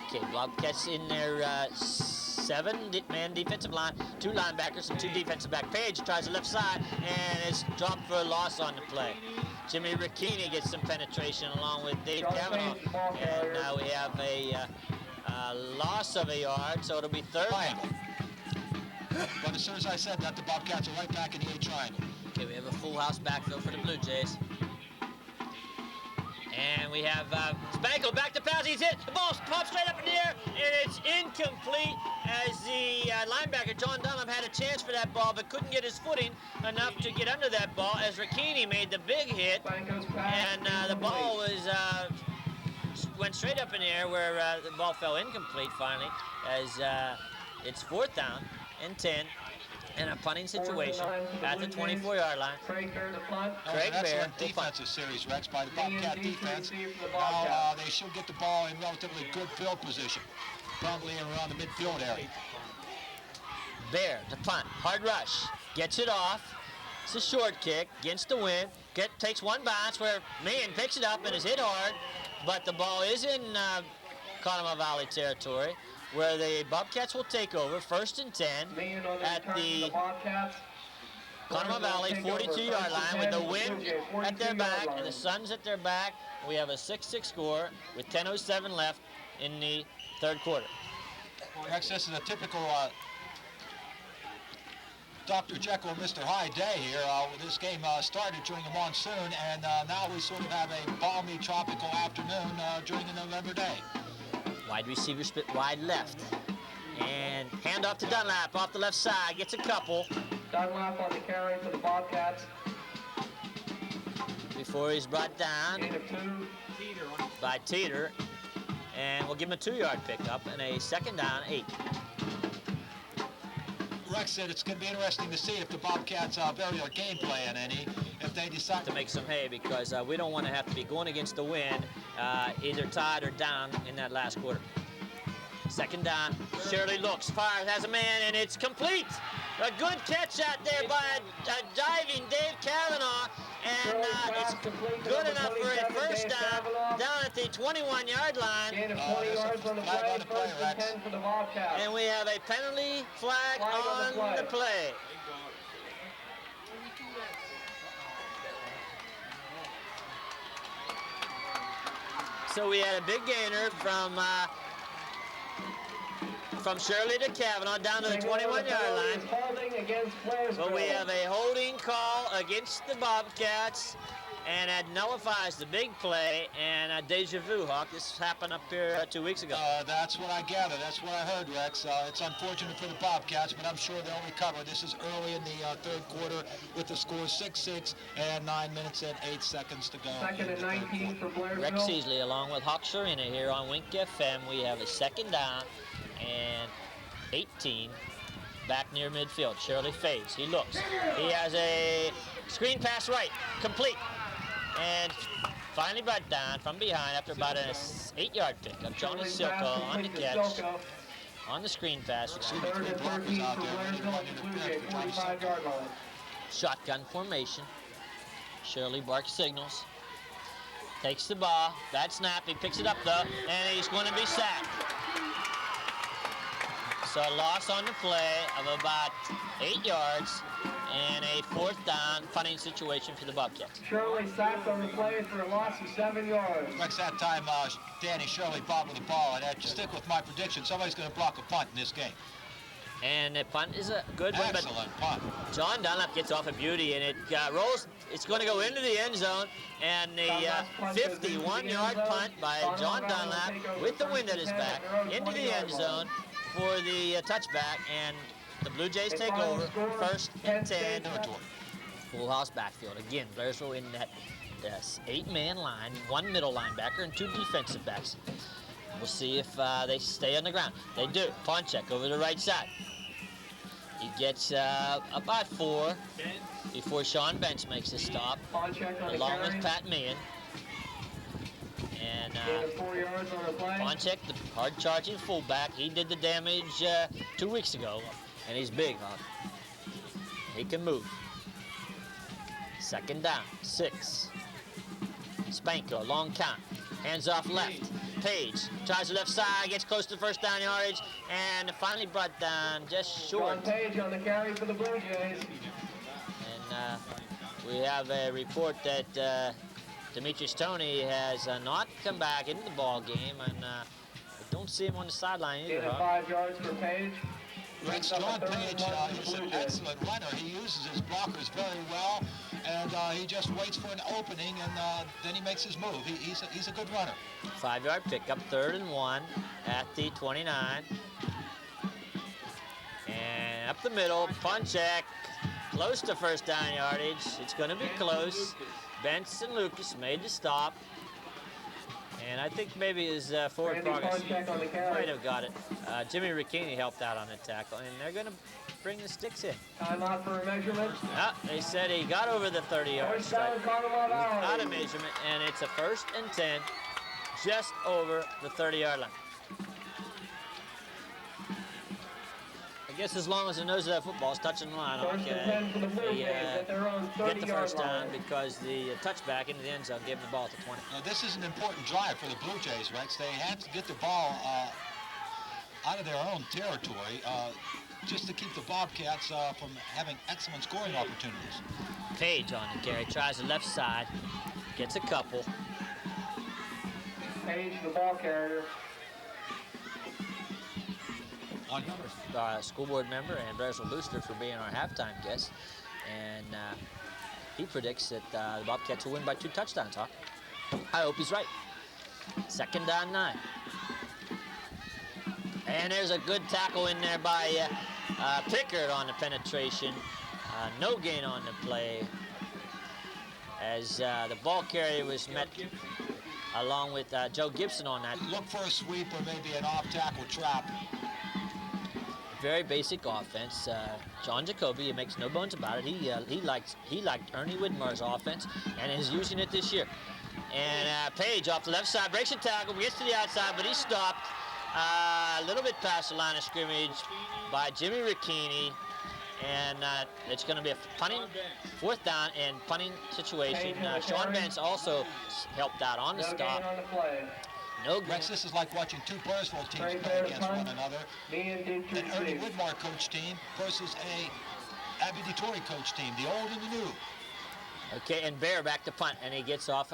Okay, Bobcats in their 7-man defensive line, 2 linebackers and 2 defensive back. Page tries the left side and is dropped for a loss on the play. Jimmy Ricchini gets some penetration along with Dave Cavanaugh, and now we have a loss of a yard, so it'll be third down. But as soon as I said that, the Bobcats are right back in the A triangle. Okay, we have a full house backfield for the Blue Jays. And we have Spankle back to pass. He's hit. The ball pops straight up in the air, and it's incomplete as the linebacker, John Dunlap, had a chance for that ball, but couldn't get his footing enough to get under that ball as Ricchini made the big hit. And the ball was went straight up in the air where the ball fell incomplete finally as it's 4th down and 10. In a punting situation at the 24-yard line. Craig Bear to punt. Craig That was an Bear excellent defensive series, Rex, by the Bobcat defense. Now they should get the ball in relatively good field position, probably around the midfield area. Bear to punt, hard rush, gets it off. It's a short kick against the wind. Takes one bounce where Meehan picks it up and is hit hard, but the ball is in Conemaugh Valley territory, where the Bobcats will take over 1st and 10 at the Conemaugh Valley 42-yard line with the wind at their back and the sun's at their back. We have a 6-6 score with 10:07 left in the 3rd quarter. Rex, this is a typical Dr. Jekyll and Mr. Hyde day here. This game started during a monsoon, and now we sort of have a balmy tropical afternoon during a November day. Wide receiver split wide left. And hand off to Dunlap off the left side. Gets a couple. Dunlap on the carry for the Bobcats. Before he's brought down by Teeter. and we'll give him a 2-yard pickup and a 2nd down, 8. Rex said it's going to be interesting to see if the Bobcats vary their game plan any, if they decide To make some hay, because we don't want to have to be going against the wind, either tied or down in that last quarter. 2nd down, Shirley looks, fires, has a man, and it's complete. A good catch out there by a diving Dave Cavanaugh, and it's good enough for a 1st down at the 21-yard line. Gain of 20 yards on the play, 1st and 10 for the Bobcats. And we have a penalty flag on the play. So we had a big gainer from Shirley to Cavanaugh down to the 21-yard line. Holding against Blairsville. But we have a holding call against the Bobcats, and that nullifies the big play, and a deja vu, Hawk. This happened up here 2 weeks ago. That's what I gather. That's what I heard, Rex. It's unfortunate for the Bobcats, but I'm sure they'll recover. This is early in the 3rd quarter with the score 6-6 and 9 minutes and 8 seconds to go. 2nd and 19 for Blairsville. Rex Easley along with Hawk Serena here on Wink FM. We have a 2nd down and 18 back near midfield. Shirley fades. He looks. He has a screen pass right. Complete. And finally brought down from behind after about an 8-yard pickup. Johnny Silko on the catch. On the screen pass. 3rd and 13 for Blairsville at the Blue Jay 45-yard line. Shotgun formation. Shirley barks signals. Takes the ball. Bad snap. He picks it up though, and he's going to be sacked. So a loss on the play of about 8 yards and a 4th down punting situation for the Bobcats. Shirley sacked on the play for a loss of 7 yards. Rex, that time, Danny Shirley bobbled the ball, and I'd stick with my prediction. Somebody's going to block a punt in this game. And the punt is a good one, but Excellent punt. John Dunlap gets off a beauty, and it rolls. It's going to go into the end zone, and the 51-yard punt by John Dunlap with the wind at his back into the end zone for the touchback, and the Blue Jays take over, 1st and 10. Full house backfield. Again, Blairsville in that 8-man line, 1 middle linebacker and 2 defensive backs. We'll see if they stay on the ground. They do. Ponchek over the right side. He gets about 4 before Sean Bench makes a stop, along with Pat Meehan. And Ponchek, the hard-charging fullback, he did the damage 2 weeks ago, and he's big, Hawk. He can move. 2nd down, 6. Spanko, long count. Hands off left. Page tries the left side, gets close to 1st down yardage, and finally brought down just short. John Page on the carry for the Blue Jays. And we have a report that Demetrius Toney has not come back into the ball game, and we don't see him on the sideline either. Gain of 5 yards for Page. Rex, John Page is an excellent runner. He uses his blockers very well, and he just waits for an opening, and then he makes his move. He's a good runner. 5-yard pickup, 3rd and 1 at the 29. And up the middle, Ponchek, close to 1st down yardage. It's going to be close. Benz and Lucas made the stop. And I think maybe his forward progress might have got it. Jimmy Ricchini helped out on the tackle, and they're going to bring the sticks in. Time out for a measurement. They said he got over the 30-yard stripe without a measurement, and it's a 1st and 10, just over the 30-yard line. I guess as long as the nose of that football is touching the line, okay, they get the 1st down because the touchback into the end zone gave them the ball at the 20. Now, this is an important drive for the Blue Jays, Rex. They have to get the ball out of their own territory just to keep the Bobcats from having excellent scoring opportunities. Page on the carry, tries the left side, gets a couple. Page, the ball carrier. School board member and Blairsville Booster for being our halftime guest, and he predicts that the Bobcats will win by 2 touchdowns, Hawk. I hope he's right. 2nd down 9. And there's a good tackle in there by Pickard on the penetration. No gain on the play as the ball carrier was met along with Joe Gibson on that. Look for a sweep or maybe an off-tackle trap. Very basic offense. John Jacoby, he makes no bones about it. He liked Ernie Widmar's offense and is using it this year. And Page off the left side breaks a tackle, gets to the outside, but he's stopped a little bit past the line of scrimmage by Jimmy Ricchini. And it's going to be a punting, 4th down and punting situation. Sean Bentz also helped out on the stop. No good. Rex, this is like watching two Blairsville teams play against one another. An Ernie Widmar coach team versus a Abby DeTore coach team, the old and the new. Okay, and Bear back to punt, and he gets off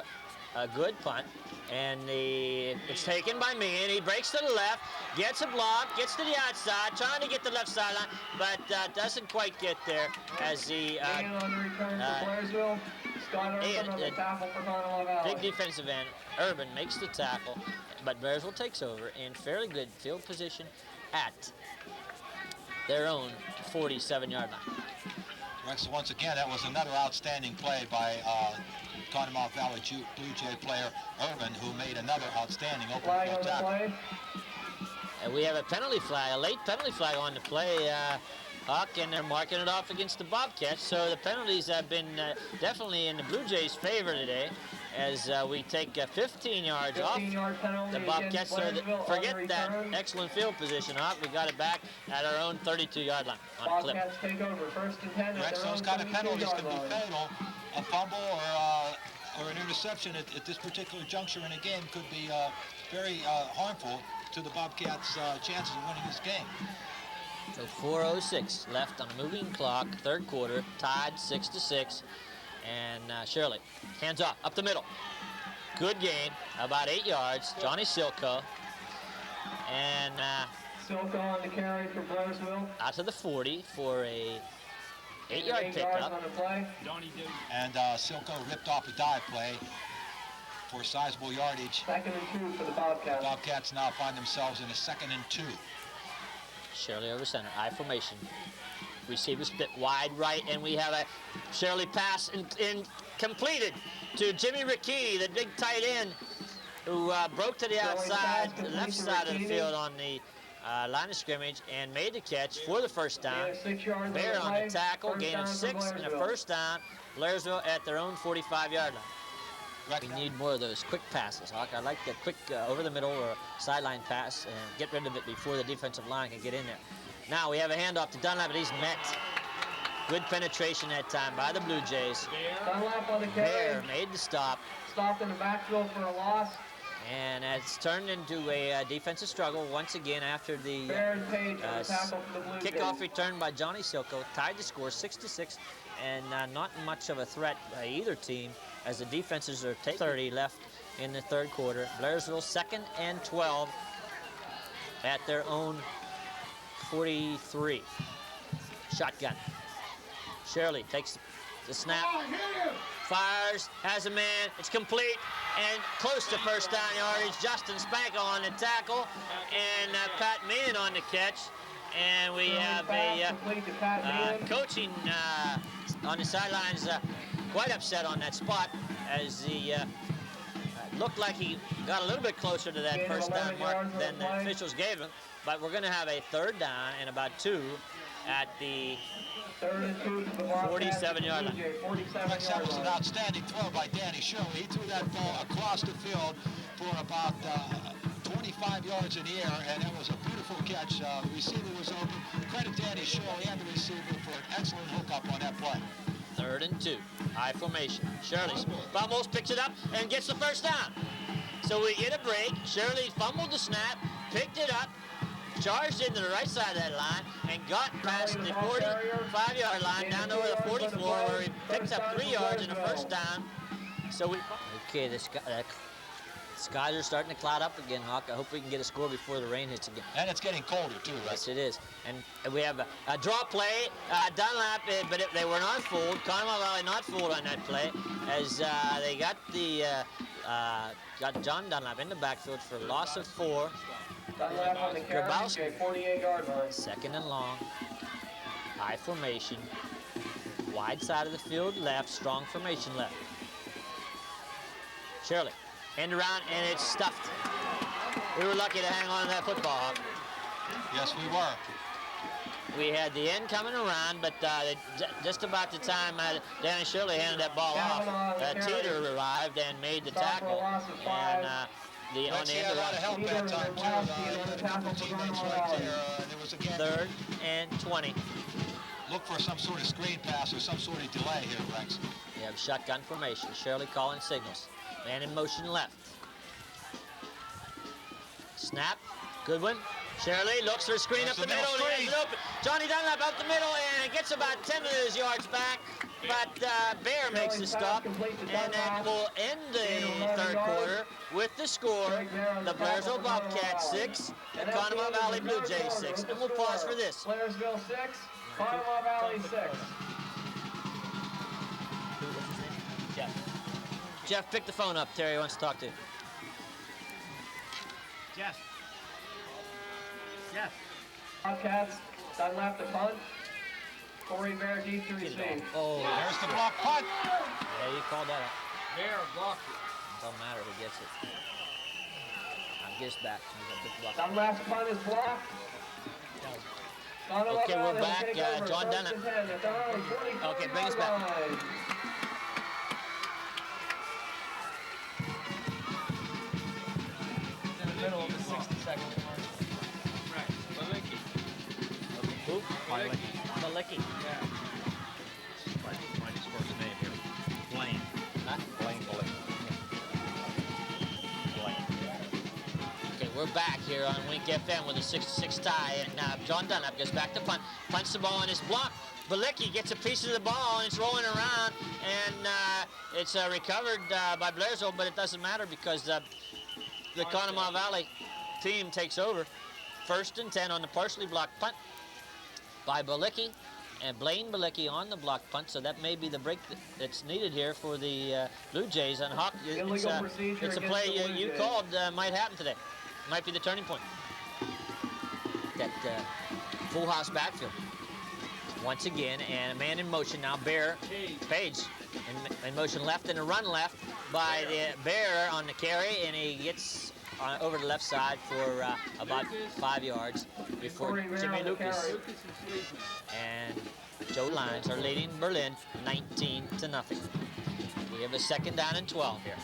a good punt. And it's taken by me, and he breaks to the left, gets a block, gets to the outside, trying to get the left sideline, but doesn't quite get there as the big defensive end, Urban, makes the tackle, but Blairsville takes over in fairly good field position at their own 47-yard line. Rex, once again, that was another outstanding play by Conemaugh Valley Blue Jay player Urban, who made another outstanding open field tackle. And we have a penalty flag, a late penalty flag on the play, Huck, and they're marking it off against the Bobcats. So the penalties have been definitely in the Blue Jays' favor today, as we take 15 yards off the Bobcats. So forget that excellent field position, Huck. We got it back at our own 32-yard line on a clip. Take over, 1st and 10. Rex, those kind of penalties can be fatal. A fumble or an interception at this particular juncture in a game could be very harmful to the Bobcats' chances of winning this game. So 4:06 left on a moving clock, 3rd quarter, tied 6-6. And Shirley, hands off, up the middle. Good gain, about 8 yards. Johnny Silko. And Silko on the carry for Blairsville. out to the 40 for a 8-yard pickup. And Silko ripped off a dive play for sizable yardage. 2nd and 2 for the Bobcats. The Bobcats now find themselves in a 2nd and 2. Shirley over center, I formation. Receiver split wide right, and we have a Shirley pass in completed to Jimmy Ricchini, the big tight end, who broke to the outside, the left side of the field on the line of scrimmage and made the catch for the 1st down. Bear on the tackle, gain of 6 and a 1st down. Blairsville at their own 45-yard line. We need more of those quick passes, Hawk. I like the quick over the middle or sideline pass and get rid of it before the defensive line can get in there. Now we have a handoff to Dunlap, but he's met. Good penetration that time by the Blue Jays. Dunlap on the carry. Bear made the stop. Stopped in the backfield for a loss. And it's turned into a defensive struggle once again after the kickoff return by Johnny Silko. Tied the score 6-6, and not much of a threat by either team as the defenses are taking 30 left in the 3rd quarter. Blairsville 2nd and 12 at their own 43. Shotgun. Shirley takes the snap, fires, has a man, it's complete, and close to 1st down yardage. Justin Spanko on the tackle, and Pat Meehan on the catch. And we have a coaching on the sidelines quite upset on that spot, as he looked like he got a little bit closer to that 1st down mark than the officials gave him. But we're going to have a 3rd down and about 2 at the 47-yard line. Rex, that was an outstanding throw by Danny Shirley. He threw that ball across the field for about 25 yards in the air, and that was a beautiful catch. The receiver was open. Credit Danny Shirley and the receiver for an excellent hookup on that play. 3rd and 2, high formation. Shirley fumbles, picks it up, and gets the 1st down. So we get a break. Shirley fumbled the snap, picked it up, charged into the right side of that line, and got past the 45-yard line down over the 44, where he picks up 3 yards and a 1st down. So we... Okay, the skies are starting to cloud up again, Hawk. I hope we can get a score before the rain hits again. And it's getting colder, too, right? Yes, it is. And we have a draw play. Dunlap, but they were not fooled. Conemaugh Valley not fooled on that play, as they got got John Dunlap in the backfield for a loss of 4. Dunlap on the carry, 48-yard line. 2nd and long. High formation. Wide side of the field left, strong formation left. Shirley End around, and it's stuffed. We were lucky to hang on to that football, Hawk. Yes, we were. We had the end coming around, but just about the time Danny Shirley handed that ball off, Teeter arrived and made the tackle. And on the end A lot of help that time, too. Teammates right there. There was again. 3rd and 20. Look for some sort of screen pass or some sort of delay here, Rex. We have shotgun formation. Shirley calling signals. Man in motion left. Snap. Good one. Shirley looks for a screen up the middle. And it's open. Johnny Dunlap up the middle and gets about 10 of his yards back. But Bear makes the stop. And then we'll end the 3rd quarter with the score. The Blairsville Bobcats 6, the Conemaugh Valley Blue Jays 6. And we'll pause for this. Blairsville 6, Conemaugh Valley 6. Jeff, pick the phone up. Terry wants to talk to you. Jeff. Jeff. Bobcats, Dunlap to punt. Corey Bear deep to receive. Oh, There's the block punt. yeah, you called that out. Bear blocked it. Don't matter who gets it. I'll get us back. Dunlap's punt is blocked. Conemaugh Okay, we're Valley will back. take over, John 1st Dunlap. and 10 at their own 24 Okay, bring us back. yard line. In the middle of the 60-second commercial. Right. Malicki. Who? Malicki. Malicki. Yeah. Find his first name here. Blaine. Huh? Blaine. Okay, we're back here on Wink FM with a 6-6 tie, and John Dunlap goes back to punt, punts the ball and it's blocked. Balicki gets a piece of the ball and it's rolling around, and it's recovered by Blairsville, but it doesn't matter because the Conemaugh Valley team takes over. 1st and 10 on the partially blocked punt by Balicki, and Blaine Balicki on the block punt, so that may be the break that's needed here for the Blue Jays. And Hawk, it's a play you called might happen today. Might be the turning point. That full house backfield. Once again, and a man in motion now, Bear, Page, in motion left and a run left by the Bear on the carry, and he gets over the left side for about 5 yards before Jimmy Lucas and Joe Lyons are leading Berlin 19-0. We have a 2nd down and 12 here.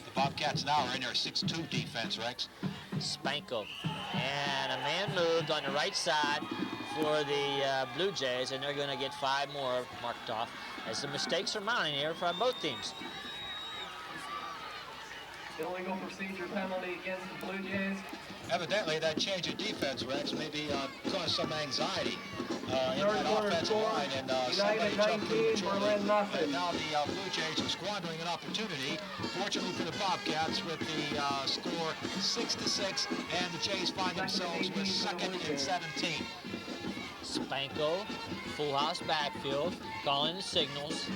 The Bobcats now are in their 6-2 defense, Rex. Spanko, and a man moved on the right side for the Blue Jays, and they're going to get 5 more marked off as the mistakes are mounting here for both teams. Illegal procedure penalty against the Blue Jays. Evidently, that change of defense, Rex, maybe caused some anxiety in that offensive line, and somebody jumped prematurely. And now the Blue Jays are squandering an opportunity. Fortunately for the Bobcats, with the score 6-6, and the Jays find themselves with 2nd and 17. Spanko, full house backfield, calling the signals.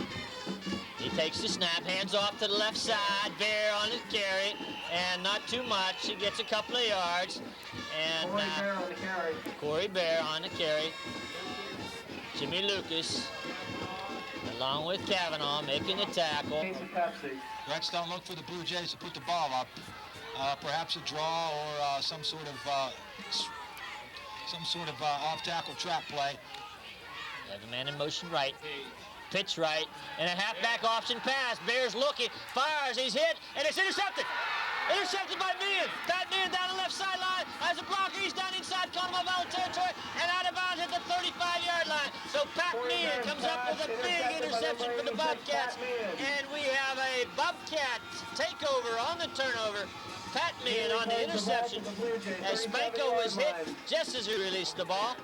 He takes the snap, hands off to the left side, Bear on his carry, and not too much. He gets a couple of yards. And Corey Bear on the carry. Corey Bear on the carry. Jimmy Lucas, along with Kavanaugh, making the tackle. Rex, don't look for the Blue Jays to put the ball up. Perhaps a draw or some sort of off-tackle trap play. Have a man in motion right. Pitch right, and a halfback option pass. Bears looking, fires, he's hit, and it's intercepted. Intercepted by Meehan. Pat Meehan down the left sideline. As a blocker, he's down inside Conemaugh Valley territory and out of bounds at the 35-yard line. So Pat Meehan comes up with a big interception for the Bobcats, and we have a Bobcat takeover on the turnover. Pat Meehan on the interception as Spanko was hit just as he released the ball.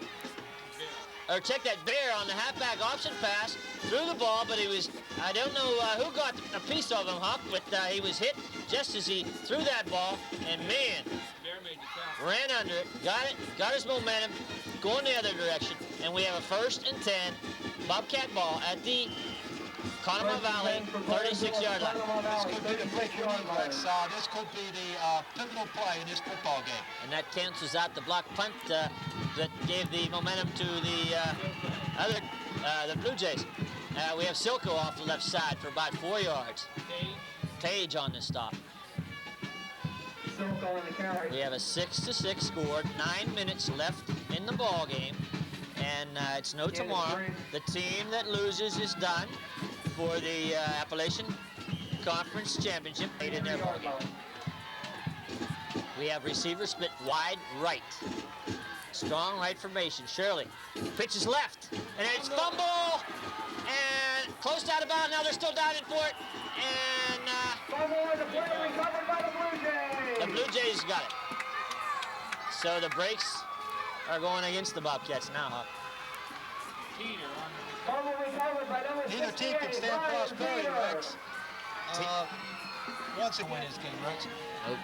Or check that, Bear on the halfback option pass, threw the ball, but he was, I don't know who got a piece of him, Huck, but he was hit just as he threw that ball, and man, ran under it, got his momentum, going the other direction, and we have a 1st and 10 Bobcat ball at the Conemaugh Valley 36-yard line. This could be the breakthrough, Rex. This could be the pivotal play in this football game. And that cancels out the block punt that gave the momentum to the Blue Jays. We have Silko off the left side for about 4 yards. Page on the stop. Silko on the carry. We have a 6-6 score, 9 minutes left in the ball game, and it's no tomorrow. The team that loses is done for the Appalachian Conference Championship in their ball game. We have receiver split wide right. Strong right formation. Shirley pitches left, and it's fumble, and close out of bounds. Now they're still diving for it, and Fumble and the play recovered by the Blue Jays. the Blue Jays got it. So the breaks are going against the Bobcats now, Huck. Fumble recovered by number 68. Neither team can stand prosperity, Rex. Once a win is game, Rex.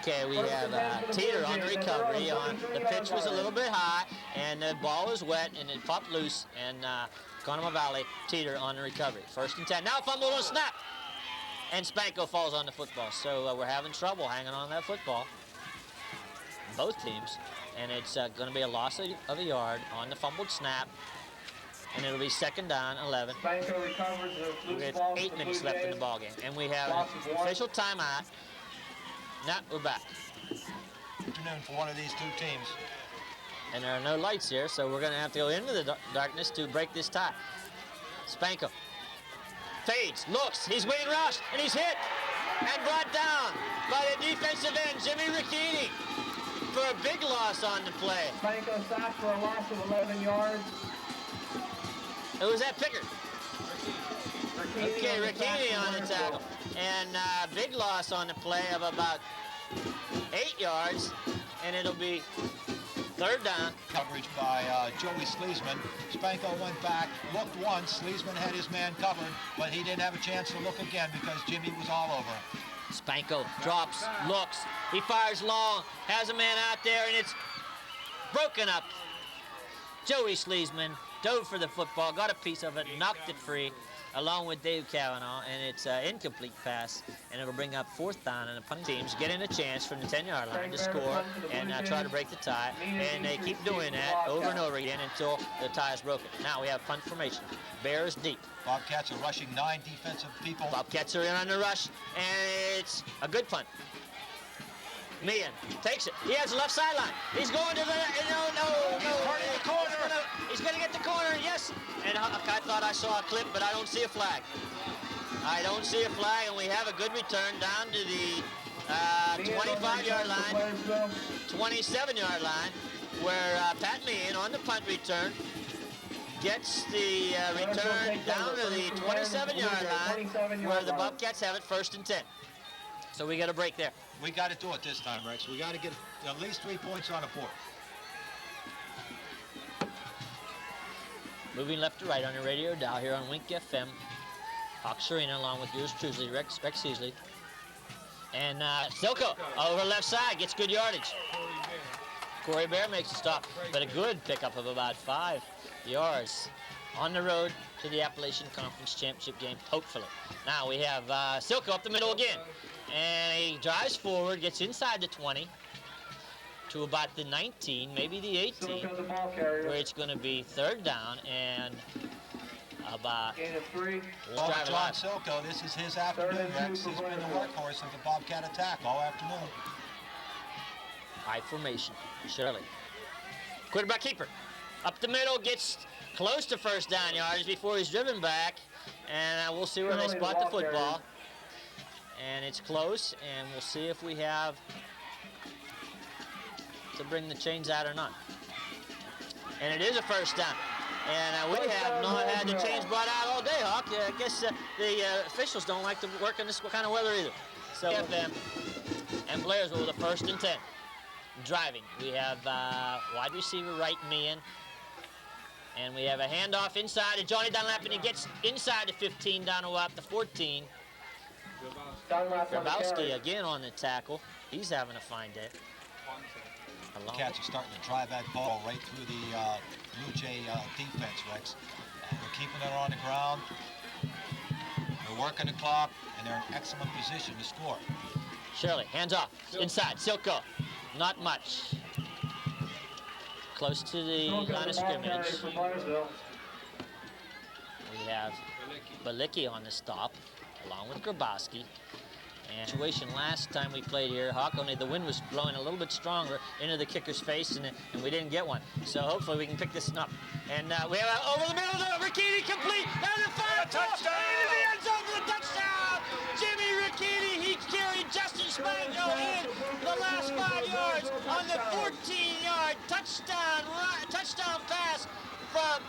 Okay, we have Teeter on the recovery. The pitch was a little bit high, and the ball was wet, and it popped loose, and Conemaugh Valley, Teeter on the recovery. 1st and 10. Now fumble on snap, and Spanko falls on the football. So we're having trouble hanging on that football, both teams, and it's going to be a loss of a yard on the fumbled snap, and it'll be 2nd down, 11. Spanko recovers the loose With ball 8 minutes left in the ball game, and we have Loss of one. official timeout. Now we're back. Afternoon for one of these two teams. And there are no lights here, so we're going to have to go into the darkness to break this tie. Spanko fades, looks, he's being rushed, and he's hit and brought down by the defensive end, Jimmy Ricchini, for a big loss on the play. Spanko stopped for a loss of 11 yards. It was that Pickard. Okay, Ricchini on the tackle. And big loss on the play of about 8 yards, and it'll be 3rd down. Coverage by Joey Sleesman. Spanko went back, looked once. Sleesman had his man covered, but he didn't have a chance to look again because Jimmy was all over him. Spanko drops, looks, he fires long, has a man out there, and it's broken up. Joey Sleesman dove for the football, got a piece of it, knocked it free, along with Dave Cavanaugh, and it's an incomplete pass, and it'll bring up 4th down, and the punting teams getting a chance from the 10-yard line to score and try to break the tie, and they keep doing that over and over again until the tie is broken. Now we have punt formation. Bears deep. Bobcats are rushing 9 defensive people. Bobcats are in on the rush, and it's a good punt. Meehan takes it. He has the left sideline. He's going to the no. Turning the corner. He's going to get the corner. Yes. And I thought I saw a clip, but I don't see a flag. I don't see a flag, and we have a good return down to the 25-yard line, 27-yard line, where Pat Meehan on the punt return gets the return down to the 27-yard line, where the Bobcats have it 1st and 10. So we got a break there. We got to do it this time, Rex. We got to get at least 3 points on the board. Moving left to right on your radio dial here on Wink FM. Hawks Arena along with yours truly, Rex Heasley. And Silko over left side gets good yardage. Corey Bear makes a stop, but a good pickup of about 5 yards on the road to the Appalachian Conference Championship game, hopefully. Now we have Silko up the middle again. And he drives forward, gets inside the 20 to about the 19, maybe the 18, where it's going to be 3rd down and about John Silko, this is his afternoon, Rex. He's been the workhorse of the Bobcat attack all afternoon. High formation, Shirley. Quarterback keeper. Up the middle, gets close to 1st down yards before he's driven back. And we'll see where they spot the football. And it's close, and we'll see if we have to bring the chains out or not. And it is a 1st down. And we have not had the chains brought out all day, Hawk. I guess the officials don't like to work in this kind of weather either. So FM and Blairsville with a 1st and 10. Driving. We have wide receiver right Meehan. And we have a handoff inside to Johnny Dunlap, and he gets inside the 15 down to about the 14. Grabowski again on the tackle. He's having a fine day. The Cats are starting to drive that ball right through the Blue Jay defense, Rex. They're keeping it on the ground. They're working the clock, and they're in excellent position to score. Shirley, hands off, inside, Silko. Not much. Close to the line of scrimmage. We have Balicki on the stop, along with Grabowski. And situation last time we played here, Hawk, only the wind was blowing a little bit stronger into the kicker's face, and we didn't get one. So hopefully we can pick this up. And we have over the middle of Ricchini complete, and the fire touchdown! Into the end zone for the touchdown! Jimmy Ricchini, he carried Justin Spangler in the last 5 yards on the 14-yard touchdown pass from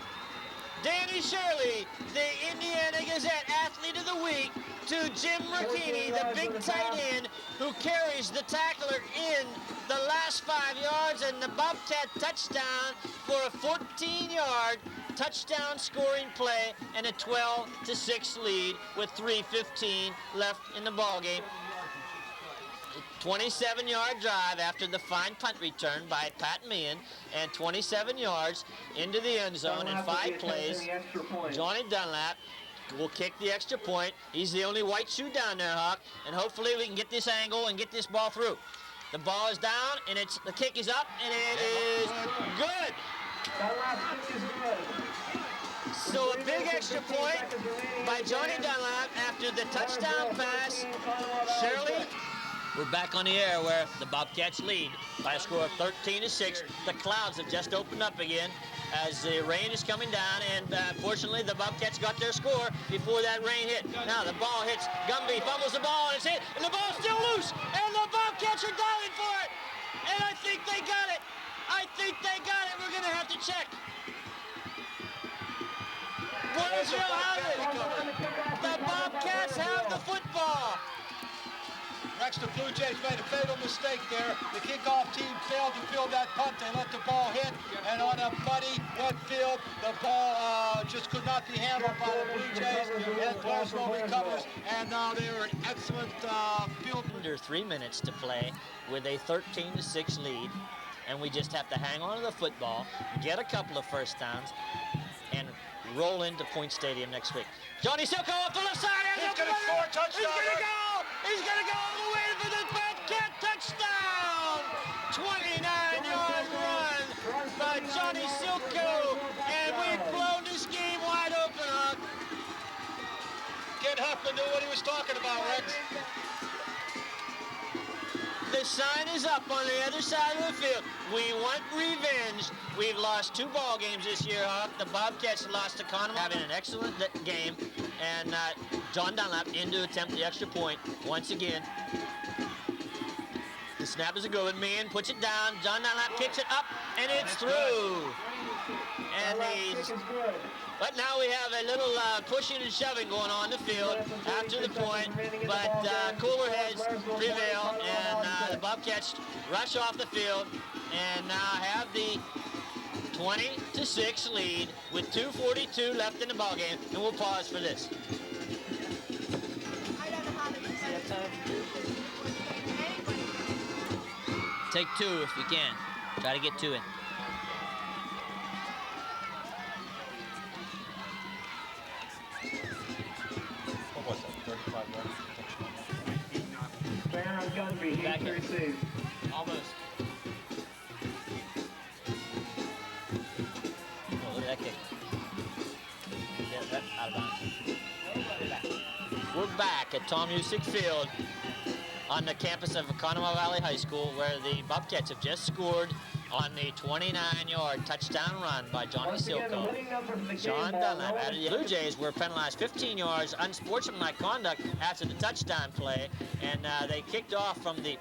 Danny Shirley, the Indiana Gazette Athlete of the Week, to Jim Ricchini, the big tight end, who carries the tackler in the last 5 yards, and the Bobcat touchdown for a 14-yard touchdown scoring play and a 12-6 lead with 3:15 left in the ballgame. 27-yard drive after the fine punt return by Pat Meehan, and 27 yards into the end zone in 5 plays. Johnny Dunlap will kick the extra point. He's the only white shoe down there, Hawk, and hopefully we can get this angle and get this ball through. The ball is down, and the kick is up, and it is good. So a big extra point by Johnny Dunlap after the touchdown pass. Shirley, we're back on the air where the Bobcats lead by a score of 13-6. The clouds have just opened up again as the rain is coming down, and fortunately the Bobcats got their score before that rain hit. Now the ball hits Gumby, fumbles the ball, and it's hit, and the ball's still loose, and the Bobcats are diving for it, and I think they got it. We're going to have to check. Blairsville have it. The Bobcats have the football. Rex, the Blue Jays made a fatal mistake there. The kickoff team failed to field that punt. They let the ball hit, and on a muddy, wet field, the ball just could not be handled by the Blue Jays. And Blairsville recovers, and now they're an excellent field. Under 3 minutes to play with a 13-6 lead, and we just have to hang on to the football, get a couple of first downs, and roll into Point Stadium next week. Johnny Silko off the left side. He's going to score a touchdown. He's going to go all the way for the Bobcat touchdown. 29-yard run by Johnny Silko, and we've blown this game wide open, Hawk. Kid Huffman knew what he was talking about, Rex. The sign is up on the other side of the field. We want revenge. We've lost 2 ball games this year, Hawk. The Bobcats lost to Conemaugh, having an excellent game, and John Dunlap in to attempt the extra point once again. The snap is a good one. Meehan puts it down. John Dunlap kicks it up, and it's through. And but now we have a little pushing and shoving going on the field after the point, but cooler heads prevail, and the Bobcats rush off the field and now have the 20-6 lead with 2:42 left in the ballgame, and we'll pause for this. Take 2 if you can. Try to get 2 in. What was that, 35 yards? Baron Gunby, Back he here. received. Almost. Oh, look at that kick. Yeah, that's out of bounds. We're back at Tom Musick Field on the campus of Conemaugh Valley High School, where the Bobcats have just scored on the 29-yard touchdown run by Johnny Silko. John Dunlap added the Blue Jays were penalized 15 yards, unsportsmanlike conduct after the touchdown play, and they kicked off from the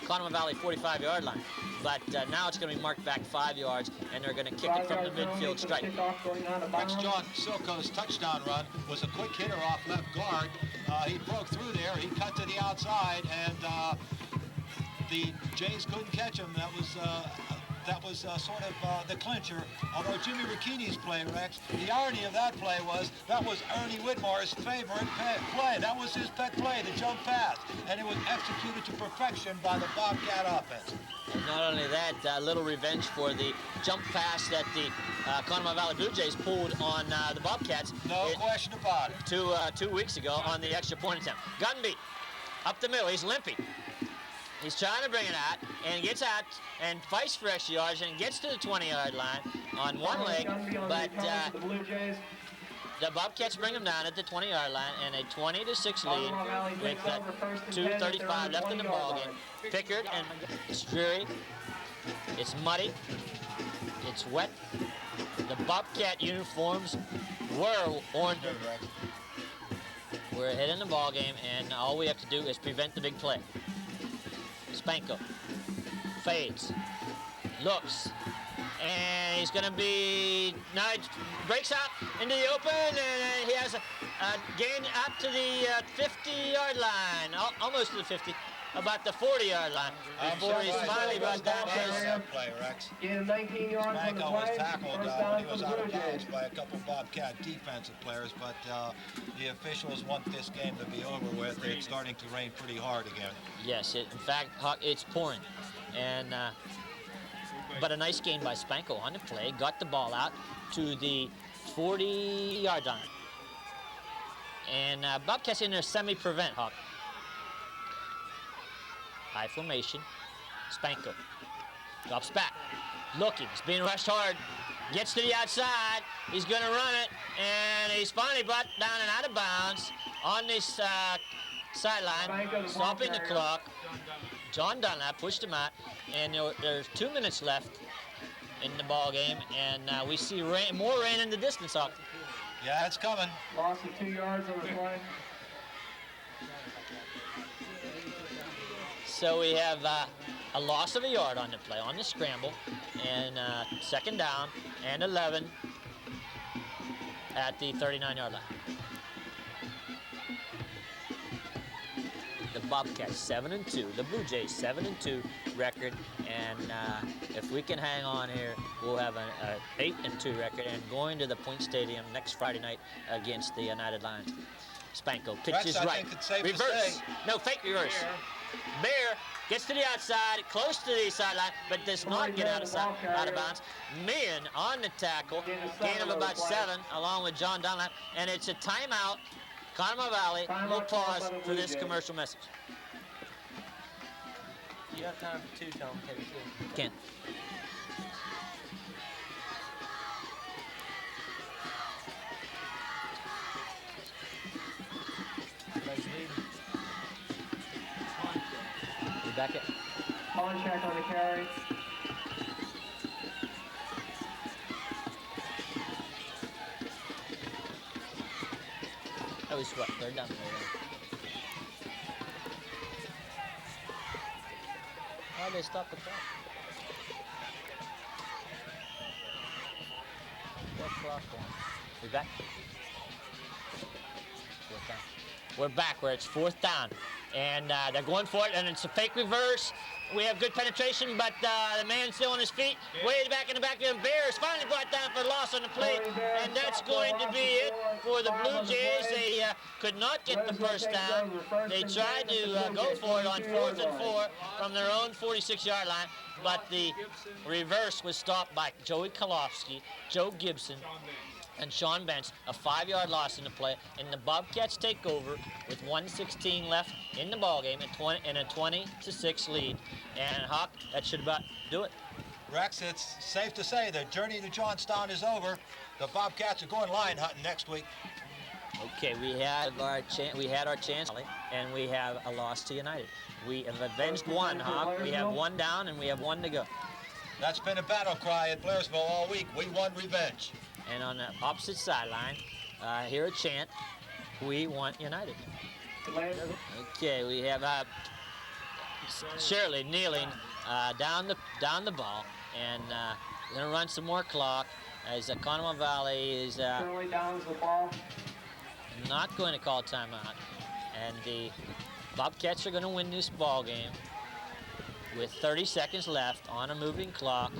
Conemaugh Valley 45-yard line. But now it's going to be marked back 5 yards, and they're going to kick it from the midfield stripe. Rex, John Silko's touchdown run was a quick hitter off left guard. He broke through there. He cut to the outside, and the Jays couldn't catch him. That was sort of the clincher. Although Jimmy Ricchini's play, Rex, the irony of that play was that was Ernie Whitmore's favorite play. That was his pet play, the jump pass, and it was executed to perfection by the Bobcat offense. And not only that, a little revenge for the jump pass that the Conemaugh Valley Blue Jays pulled on the Bobcats. No question about it. 2 weeks ago on the extra point attempt. Gunby up the middle. He's limping. He's trying to bring it out and gets out and fights for extra yards and gets to the 20-yard line on one leg, but the Bobcats bring them down at the 20-yard line and a 20-6 lead with 2:35 left in the ballgame. Pickard and it's dreary. It's muddy. It's wet. The Bobcat uniforms were orange. We're ahead in the ballgame, and all we have to do is prevent the big play. Spanko fades, looks, and he's going to be, now he breaks out into the open, and he has a gain up to the 50-yard line, almost to the 50, about the 40-yard line, before he's finally brought down to his... Play, Rex. Gain of 19 yards on the Spanko was play. tackled First when down he was for the out Blue of Jays. bounds by a couple Bobcat defensive players, but the officials want this game to be over with. It's starting to rain pretty hard again. Yes, in fact, it's pouring. And but a nice gain by Spanko on the play. Got the ball out to the 40-yard line. And Bobcats in their semi-prevent, Hawk. High formation. Spanko drops back. Looking, he's being rushed hard. Gets to the outside. He's going to run it. And he's finally brought down and out of bounds on this sideline, stopping the clock. John Dunlap pushed him out, and there's 2 minutes left in the ball game, and we see more rain in the distance. Hawk. Yeah, it's coming. Loss of 2 yards on the play. So we have a loss of a yard on the play, on the scramble, and second down and 11 at the 39-yard line. The Bobcats 7-2, the Blue Jays 7-2 record, and if we can hang on here, we'll have an 8-2 record, and going to the Point Stadium next Friday night against the United Lions. Spanko pitches Rex, I right, think it's safe to reverse, say. no, fake reverse. Bear gets to the outside, close to the sideline, but does not get out of bounds. Meehan on the tackle, gain of about 7, along with John Dunlap, and it's a timeout. Conemaugh Valley will pause for this commercial message. You got time for 2, tell them take 2. Ken. Rebecca. On check on the carry. That was what? They're done. Why they stop the clock? What clock on? We back? Fourth down. We're back where it's 4th down. And they're going for it, and it's a fake reverse. We have good penetration, but the man's still on his feet. Way back in the back of the Bears finally brought down for loss on the play, and that's going to be it for the Blue Jays. They could not get the first down. They tried to go for it on 4th and 4 from their own 46-yard line, but the reverse was stopped by Joey Kolofsky, Joe Gibson, and Sean Bench, a 5-yard loss in the play, and the Bobcats take over with 1:16 left in the ballgame and a 20-6 lead. And Hawk, that should about do it. Rex, it's safe to say the journey to Johnstown is over. The Bobcats are going lion hunting next week. Okay, we had our chance, and we have a loss to United. We have avenged one, Hawk. We have 1 down, and we have 1 to go. That's been a battle cry at Blairsville all week. We want revenge. And on the opposite sideline, hear a chant, "We want United." Okay, we have Shirley kneeling down the ball, and gonna run some more clock as Conemaugh Valley is Shirley downs the ball. not going to call timeout, and the Bobcats are going to win this ball game with 30 seconds left on a moving clock.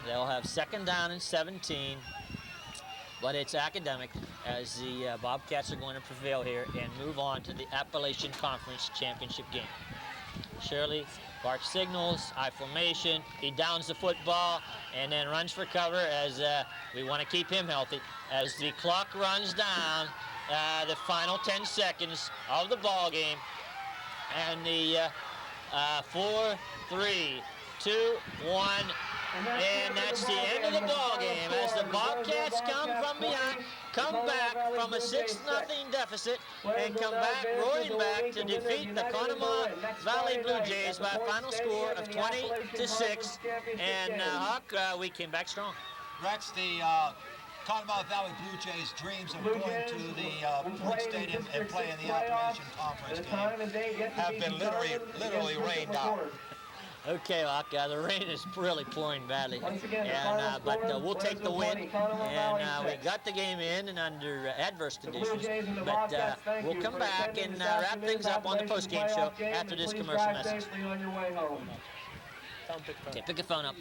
They'll have 2nd down and 17. But it's academic as the Bobcats are going to prevail here and move on to the Appalachian Conference Championship game. Shirley barks signals, high formation, he downs the football and then runs for cover as we want to keep him healthy. As the clock runs down, the final 10 seconds of the ball game, and the 4, 3, 2, 1, And that's the end of the ball game as the Bobcats come from behind, come back from a 6-0 deficit, and come back, roaring back to defeat the Conemaugh Valley Blue Jays by a final score of 20-6. And Huck, we came back strong. Rex, the Conemaugh Valley Blue Jays' dreams of going to the Port Stadium and playing the Appalachian Conference game have been literally rained out. Okay, Huck, the rain is really pouring badly, and, but we'll take the win, and we got the game in and under adverse conditions, but we'll come back and wrap things up on the post-game show after this commercial message. Okay, pick the phone up.